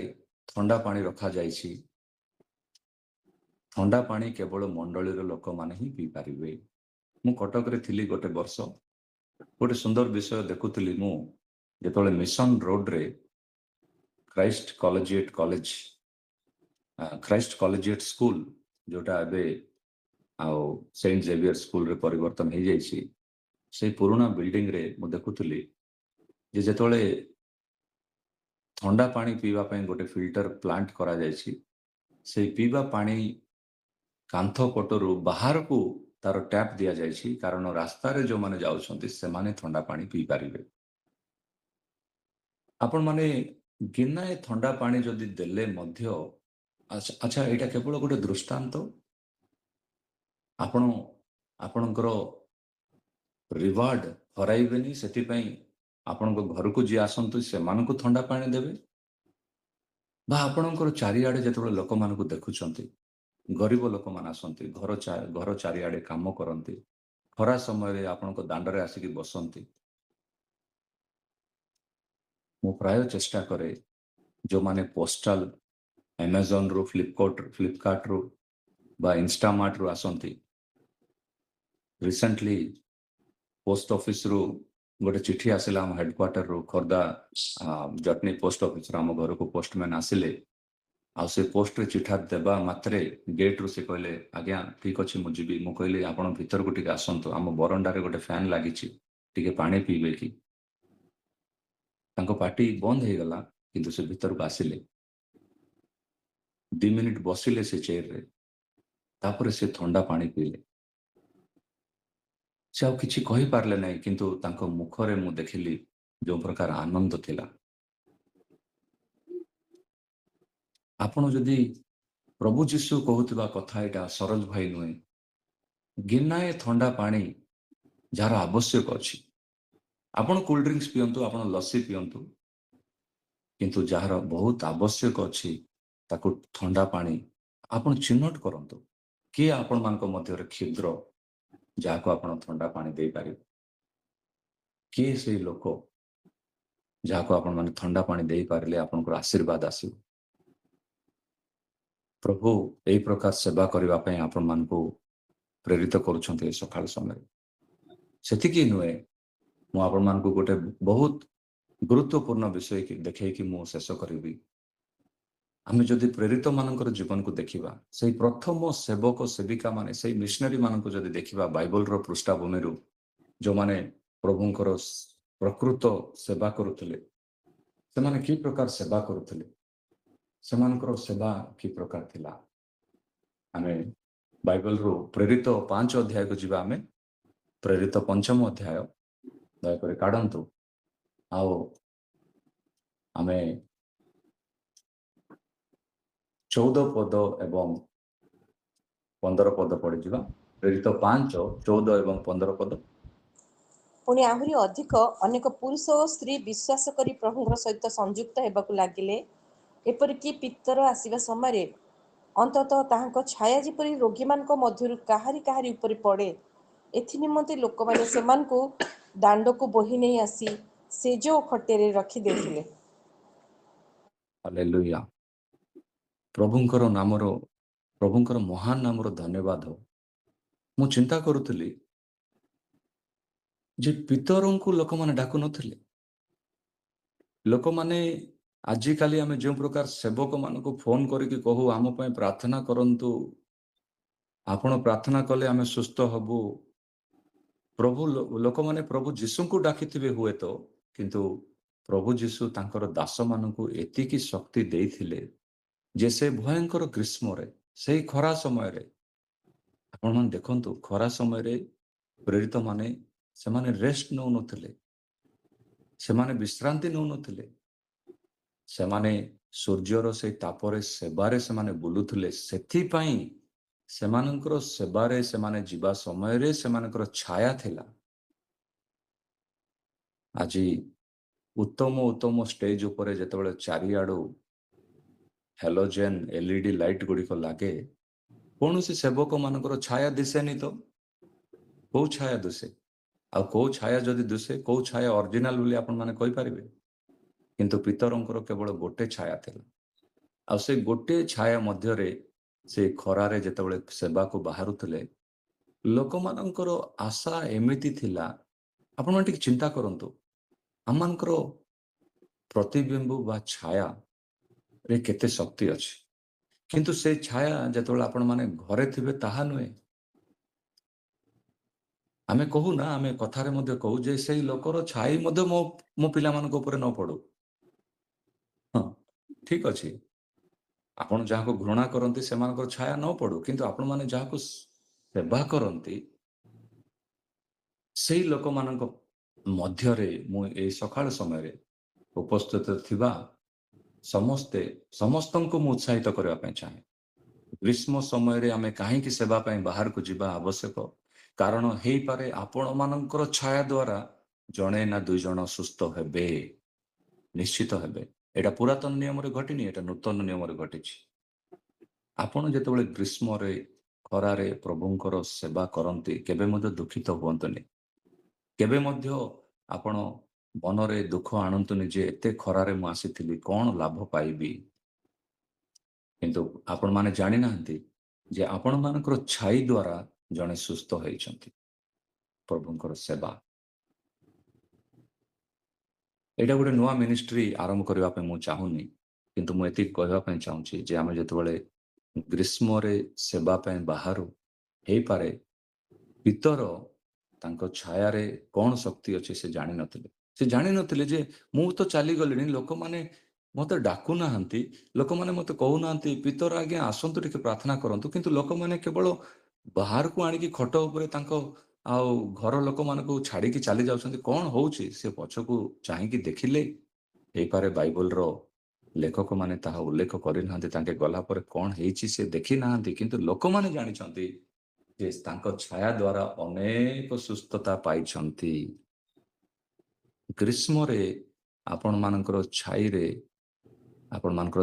Speaker 1: ଥଣ୍ଡା ପାଣି ରଖାଯାଇଛି? ଥଣ୍ଡା ପାଣି କେବଳ ମଣ୍ଡଳୀର ଲୋକମାନେ ହିଁ ପିଇପାରିବେ। ମୁଁ କଟକରେ ଥିଲି ଗୋଟେ ବର୍ଷ, ଗୋଟେ ସୁନ୍ଦର ବିଷୟ ଦେଖୁଥିଲି। ମୁଁ ଯେତେବେଳେ ମିଶନ ରୋଡରେ କ୍ରାଇଷ୍ଟ କଲେଜିଏଟ ସ୍କୁଲ, ଯୋଉଟା ଏବେ ଆଉ ସେଣ୍ଟ ଜେଭିୟର ସ୍କୁଲରେ ପରିବର୍ତ୍ତନ ହେଇଯାଇଛି, ସେଇ ପୁରୁଣା ବିଲ୍ଡିଂରେ ମୁଁ ଦେଖୁଥିଲି ଯେ ଯେତେବେଳେ ଥଣ୍ଡା ପାଣି ପିଇବା ପାଇଁ ଗୋଟେ ଫିଲ୍ଟର ପ୍ଲାଣ୍ଟ କରାଯାଇଛି, ସେଇ ପିଇବା ପାଣି କାନ୍ଥ ପଟରୁ ବାହାରକୁ ତାର ଟ୍ୟାପ ଦିଆଯାଇଛି, କାରଣ ରାସ୍ତାରେ ଯୋଉମାନେ ଯାଉଛନ୍ତି ସେମାନେ ଥଣ୍ଡା ପାଣି ପିଇପାରିବେ। ଆପଣମାନେ ଗିନାଏ ଥଣ୍ଡା ପାଣି ଯଦି ଦେଲେ ମଧ୍ୟ, ଆଚ୍ଛା, ଏଇଟା କେବଳ ଗୋଟେ ଦୃଷ୍ଟାନ୍ତ। ଆପଣଙ୍କର ରିୱାର୍ଡ ହରାଇବେନି, ସେଥିପାଇଁ ଆପଣଙ୍କ ଘରକୁ ଯିଏ ଆସନ୍ତୁ ସେମାନଙ୍କୁ ଥଣ୍ଡା ପାଣି ଦେବେ? ବା ଆପଣଙ୍କର ଚାରିଆଡେ ଯେତେବେଳେ ଲୋକମାନଙ୍କୁ ଦେଖୁଛନ୍ତି, ଗରିବ ଲୋକମାନେ ଆସନ୍ତି, ଘର ଚାରିଆଡେ କାମ କରନ୍ତି, ଖରା ସମୟରେ ଆପଣଙ୍କ ଦାଣ୍ଡରେ ଆସିକି ବସନ୍ତି। ମୁଁ ପ୍ରାୟ ଚେଷ୍ଟା କରେ, ଯୋଉମାନେ ପୋଷ୍ଟାଲ, ଆମାଜନରୁ, ଫ୍ଲିପକାର୍ଟରୁ ବା ଇନଷ୍ଟାମାର୍ଟରୁ ଆସନ୍ତି, ରିସେଣ୍ଟଲି ପୋଷ୍ଟ ଅଫିସରୁ ଗୋଟେ ଚିଠି ଆସିଲା ଆମ ହେଡକ୍ୱାର୍ଟରରୁ, ଖୋର୍ଦ୍ଧା ଜଟନୀ ପୋଷ୍ଟ ଅଫିସରୁ ଆମ ଘରକୁ ପୋଷ୍ଟମ୍ୟାନ୍ ଆସିଲେ। ଆଉ ସେ ପୋଷ୍ଟରେ ଚିଠା ଦେବା ମାତ୍ରେ ଗେଟ୍ରୁ ସେ କହିଲେ, ଆଜ୍ଞା ଠିକ ଅଛି ମୁଁ ଯିବି। ମୁଁ କହିଲି, ଆପଣ ଭିତରକୁ ଟିକେ ଆସନ୍ତୁ, ଆମ ବରଣ୍ଡାରେ ଗୋଟେ ଫ୍ୟାନ୍ ଲାଗିଛି, ଟିକେ ପାଣି ପିଇବେ କି? ତାଙ୍କ ପାଟି ବନ୍ଦ ହେଇଗଲା, କିନ୍ତୁ ସେ ଭିତରକୁ ଆସିଲେ। 2 ମିନିଟ୍ ବସିଲେ ସେ ଚେୟାରରେ, ତାପରେ ସେ ଥଣ୍ଡା ପାଣି ପିଇଲେ। ସେ ଆଉ କିଛି କହିପାରିଲେ ନାହିଁ, କିନ୍ତୁ ତାଙ୍କ ମୁଖରେ ମୁଁ ଦେଖିଲି ଯେଉଁ ପ୍ରକାର ଆନନ୍ଦ ଥିଲା। ଆପଣ ଯଦି ପ୍ରଭୁ ଯୀଶୁ କହୁଥିବା କଥା ଏଇଟା ସରୋଜ ଭାଇ ନୁହେଁ, ଗିନାଏ ଥଣ୍ଡା ପାଣି ଯାହାର ଆବଶ୍ୟକ ଅଛି, ଆପଣ କୋଲ୍ଡ ଡ୍ରିଙ୍କସ୍ ପିଅନ୍ତୁ, ଆପଣ ଲସି ପିଅନ୍ତୁ, କିନ୍ତୁ ଯାହାର ବହୁତ ଆବଶ୍ୟକ ଅଛି ତାକୁ ଥଣ୍ଡା ପାଣି ଆପଣ ଚିହ୍ନଟ କରନ୍ତୁ। କିଏ ଆପଣମାନଙ୍କ ମଧ୍ୟରେ କ୍ଷୁଦ୍ର ଯାହାକୁ ଆପଣ ଥଣ୍ଡା ପାଣି ଦେଇପାରିବେ? କିଏ ସେଇ ଲୋକ ଯାହାକୁ ଆପଣମାନେ ଥଣ୍ଡା ପାଣି ଦେଇପାରିଲେ ଆପଣଙ୍କର ଆଶୀର୍ବାଦ ଆସିବ? ପ୍ରଭୁ ଏହି ପ୍ରକାର ସେବା କରିବା ପାଇଁ ଆପଣମାନଙ୍କୁ ପ୍ରେରିତ କରୁଛନ୍ତି ଏ ସକାଳ ସମୟରେ। ସେତିକି ନୁହେଁ, ମୁଁ ଆପଣମାନଙ୍କୁ ଗୋଟେ ବହୁତ ଗୁରୁତ୍ୱପୂର୍ଣ୍ଣ ବିଷୟ ଦେଖେଇକି ମୁଁ ଶେଷ କରିବି। ଆମେ ଯଦି ପ୍ରେରିତ ମାନଙ୍କର ଜୀବନକୁ ଦେଖିବା, ସେଇ ପ୍ରଥମ ସେବକ ସେବିକା ମାନେ, ସେଇ ମିଶନାରୀ ମାନଙ୍କୁ ଯଦି ଦେଖିବା ବାଇବଲର ପୃଷ୍ଠାଭୂମିରୁ, ଯେଉଁମାନେ ପ୍ରଭୁଙ୍କର ପ୍ରକୃତ ସେବା କରୁଥିଲେ, ସେମାନେ କି ପ୍ରକାର ସେବା କରୁଥିଲେ, ସେମାନଙ୍କର ସେବା କି ପ୍ରକାର ଥିଲା? ଆମେ ବାଇବଲରୁ ପ୍ରେରିତ 5 ଅଧ୍ୟାୟକୁ ଯିବା। ଆମେ ପ୍ରେରିତ 5ମ ଅଧ୍ୟାୟ ଦୟାକରି କାଢ଼ନ୍ତୁ, ଆଉ ଆମେ 14 ପଦ ଏବଂ 15 ପଦ ପଢିଯିବା। ପ୍ରେରିତ 5, 14 ଏବଂ 15 ପଦ।
Speaker 2: ପୁଣି ଆହୁରି ଅଧିକ ଅନେକ ପୁରୁଷ ଓ ସ୍ତ୍ରୀ ବିଶ୍ୱାସ କରି ପ୍ରଭୁଙ୍କ ସହିତ ସଂଯୁକ୍ତ ହେବାକୁ ଲାଗିଲେ। ଏପରିକି ପିତର ଆସିବା ସମୟରେ ଅନ୍ତତଃ ତାହାଙ୍କ ଛାୟା ଯେପରି ରୋଗୀମାନଙ୍କ ମଧ୍ୟରୁ କାହାରି କାହାରି ଉପରେ ପଡ଼େ, ଏଥି ନିମନ୍ତେ ଲୋକମାନେ ସେମାନଙ୍କୁ ଦାଣ୍ଡକୁ ବୋହି ନେଇ ଆସି ସେଜ ଓ ଖଟିଆରେ ରଖି ଦେଇଥିଲେ।
Speaker 1: ହାଲେଲୁୟା। ପ୍ରଭୁଙ୍କର ମହାନ ନାମର ଧନ୍ୟବାଦ। ମୁଁ ଚିନ୍ତା କରୁଥିଲି ଯେ ପିତରଙ୍କୁ ଲୋକମାନେ ଡାକୁ ନଥିଲେ। ଲୋକମାନେ ଆଜିକାଲି ଆମେ ଯେଉଁ ପ୍ରକାର ସେବକମାନଙ୍କୁ ଫୋନ କରିକି କହୁ, ଆମ ପାଇଁ ପ୍ରାର୍ଥନା କରନ୍ତୁ, ଆପଣ ପ୍ରାର୍ଥନା କଲେ ଆମେ ସୁସ୍ଥ ହବୁ। ଲୋକମାନେ ପ୍ରଭୁ ଯୀଶୁଙ୍କୁ ଡାକିଥିବେ ହୁଏତ, କିନ୍ତୁ ପ୍ରଭୁ ଯୀଶୁ ତାଙ୍କର ଦାସମାନଙ୍କୁ ଏତିକି ଶକ୍ତି ଦେଇଥିଲେ ଯେ ସେ ଭୟଙ୍କର ଗ୍ରୀଷ୍ମରେ, ସେଇ ଖରା ସମୟରେ, ଆପଣମାନେ ଦେଖନ୍ତୁ, ଖରା ସମୟରେ ପ୍ରେରିତ ମାନେ ସେମାନେ ରେଷ୍ଟ ନେଉନଥିଲେ, ସେମାନେ ବିଶ୍ରାନ୍ତି ନେଉନଥିଲେ, ସେମାନେ ସୂର୍ଯ୍ୟର ସେଇ ତାପରେ ସେବାରେ ସେମାନେ ବୁଲୁଥିଲେ। ସେଥିପାଇଁ ସେମାନଙ୍କର ସେବାରେ ସେମାନେ ଯିବା ସମୟରେ ସେମାନଙ୍କର ଛାୟା ଥିଲା। ଆଜି ଉତ୍ତମ ଷ୍ଟେଜ ଉପରେ ଯେତେବେଳେ ଚାରିଆଡୁ ହେଲୋଜେନ୍ LED ଲାଇଟ୍ ଗୁଡ଼ିକ ଲାଗେ, କୌଣସି ସେବକ ମାନଙ୍କର ଛାୟା ଦିଶେନି। ତ କୋଉ ଛାୟା ଦିଶେ? ଆଉ କୋଉ ଛାୟା ଯଦି ଦିଶେ, କୋଉ ଛାୟା ଅରିଜିନାଲ ବୋଲି ଆପଣ ମାନେ କହିପାରିବେ? କିନ୍ତୁ ପିତରଙ୍କର କେବଳ ଗୋଟେ ଛାୟା ଥିଲା, ଆଉ ସେ ଗୋଟେ ଛାୟା ମଧ୍ୟରେ ସେ ଖରାରେ ଯେତେବେଳେ ସେବାକୁ ବାହାରୁଥିଲେ, ଲୋକମାନଙ୍କର ଆଶା ଏମିତି ଥିଲା। ଆପଣମାନେ ଟିକେ ଚିନ୍ତା କରନ୍ତୁ, ଆମମାନଙ୍କର ପ୍ରତିବିମ୍ବ ବା ଛାୟାରେ କେତେ ଶକ୍ତି ଅଛି, କିନ୍ତୁ ସେ ଛାୟା ଯେତେବେଳେ ଆପଣମାନେ ଘରେ ଥିବେ ତାହା ନୁହେଁ। ଆମେ କହୁନା, ଆମେ କଥାରେ ମଧ୍ୟ କହୁ ଯେ ସେଇ ଲୋକର ଛାଇ ମଧ୍ୟ ମୋ ପିଲାମାନଙ୍କ ଉପରେ ନ ପଡୁ। ହଁ, ଠିକ ଅଛି, ଆପଣ ଯାହାକୁ ଘୃଣା କରନ୍ତି ସେମାନଙ୍କର ଛାୟା ନ ପଡୁ, କିନ୍ତୁ ଆପଣମାନେ ଯାହାକୁ ସେବା କରନ୍ତି ସେଇ ଲୋକମାନଙ୍କ ମଧ୍ୟରେ ମୁଁ ଏଇ ସକାଳ ସମୟରେ ଉପସ୍ଥିତ ଥିବା ସମସ୍ତଙ୍କୁ ମୁଁ ଉତ୍ସାହିତ କରିବା ପାଇଁ ଚାହେଁ। ଗ୍ରୀଷ୍ମ ସମୟରେ ଆମେ କାହିଁକି ସେବା ପାଇଁ ବାହାରକୁ ଯିବା ଆବଶ୍ୟକ? କାରଣ ହେଇପାରେ ଆପଣମାନଙ୍କର ଛାୟା ଦ୍ୱାରା ଜଣେ ନା 2 ଜଣ ସୁସ୍ଥ ହେବେ, ନିଶ୍ଚିତ ହେବେ। ଏଇଟା ପୁରାତନ ନିୟମରେ ଘଟିନି, ଏଇଟା ନୂତନ ନିୟମରେ ଘଟିଛି। ଆପଣ ଯେତେବେଳେ ଗ୍ରୀଷ୍ମରେ ଖରାରେ ପ୍ରଭୁଙ୍କର ସେବା କରନ୍ତି, କେବେ ମଧ୍ୟ ଦୁଃଖିତ ହୁଅନ୍ତୁନି। କେବେ ମଧ୍ୟ ଆପଣ ମନରେ ଦୁଃଖ ଆଣନ୍ତୁନି ଯେ ଏତେ ଖରାରେ ମୁଁ ଆସିଥିଲି, କ'ଣ ଲାଭ ପାଇବି? କିନ୍ତୁ ଆପଣମାନେ ଜାଣିନାହାନ୍ତି ଯେ ଆପଣମାନଙ୍କର ଛାଇ ଦ୍ୱାରା ଜଣେ ସୁସ୍ଥ ହେଇଛନ୍ତି। ପ୍ରଭୁଙ୍କର ସେବା, ଏଇଟା ଗୋଟେ ନୂଆ ମିନିଷ୍ଟ୍ରି ଆରମ୍ଭ କରିବା ପାଇଁ ମୁଁ ଚାହୁଁନି, କିନ୍ତୁ ମୁଁ ଏତିକି କହିବା ପାଇଁ ଚାହୁଁଛି ଯେ ଆମେ ଯେତେବେଳେ ଗ୍ରୀଷ୍ମରେ ସେବା ପାଇଁ ବାହାରୁ, ହେଇପାରେ ପିତର ତାଙ୍କ ଛାୟାରେ କ'ଣ ଶକ୍ତି ଅଛି ସେ ଜାଣିନଥିଲେ। ସେ ଜାଣିନଥିଲେ ଯେ ମୁଁ ତ ଚାଲିଗଲିଣି, ଲୋକମାନେ ମତେ ଡାକୁନାହାନ୍ତି, ଲୋକମାନେ ମତେ କହୁନାହାନ୍ତି ପିତର ଆଜ୍ଞା ଆସନ୍ତୁ ଟିକେ ପ୍ରାର୍ଥନା କରନ୍ତୁ, କିନ୍ତୁ ଲୋକମାନେ କେବଳ ବାହାରକୁ ଆଣିକି ଖଟ ଉପରେ ତାଙ୍କ ଆଉ ଘର ଲୋକମାନଙ୍କୁ ଛାଡିକି ଚାଲି ଯାଉଛନ୍ତି। କଣ ହଉଛି ସେ ପଛକୁ ଚାହିଁକି ଦେଖିଲେ ହେଇପାରେ ବାଇବଲର ଲେଖକମାନେ ତାହା ଉଲ୍ଲେଖ କରିନାହାନ୍ତି, ତାଙ୍କେ ଗଲା ପରେ କଣ ହେଇଛି ସେ ଦେଖି ନାହାନ୍ତି, କିନ୍ତୁ ଲୋକମାନେ ଜାଣିଛନ୍ତି ଯେ ତାଙ୍କ ଛାୟା ଦ୍ୱାରା ଅନେକ ସୁସ୍ଥତା ପାଇଛନ୍ତି। ଗ୍ରୀଷ୍ମରେ ଆପଣମାନଙ୍କର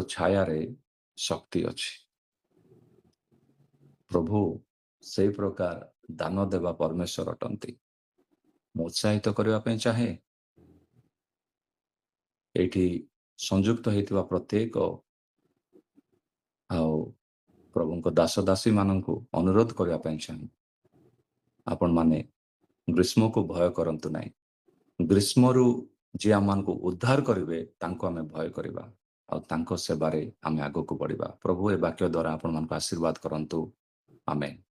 Speaker 1: ଛାୟାରେ ଶକ୍ତି ଅଛି। ପ୍ରଭୁ ସେଇ ପ୍ରକାର ଦାନ ଦେବା ପରମେଶ୍ୱର ଅଟନ୍ତି। ମୁଁ ଉତ୍ସାହିତ କରିବା ପାଇଁ ଚାହେଁ ଏଇଠି ସଂଯୁକ୍ତ ହେଇଥିବା ପ୍ରତ୍ୟେକ ଆଉ ପ୍ରଭୁଙ୍କ ଦାସ ଦାସୀ ମାନଙ୍କୁ ଅନୁରୋଧ କରିବା ପାଇଁ ଚାହେଁ, ଆପଣମାନେ ଗ୍ରୀଷ୍ମକୁ ଭୟ କରନ୍ତୁ ନାହିଁ। ଗ୍ରୀଷ୍ମରୁ ଯିଏ ଆମମାନଙ୍କୁ ଉଦ୍ଧାର କରିବେ ତାଙ୍କୁ ଆମେ ଭୟ କରିବା ଆଉ ତାଙ୍କ ସେବାରେ ଆମେ ଆଗକୁ ବଢିବା। ପ୍ରଭୁ ଏ ବାକ୍ୟ ଦ୍ୱାରା ଆପଣମାନଙ୍କୁ ଆଶୀର୍ବାଦ କରନ୍ତୁ। ଆମେନ୍।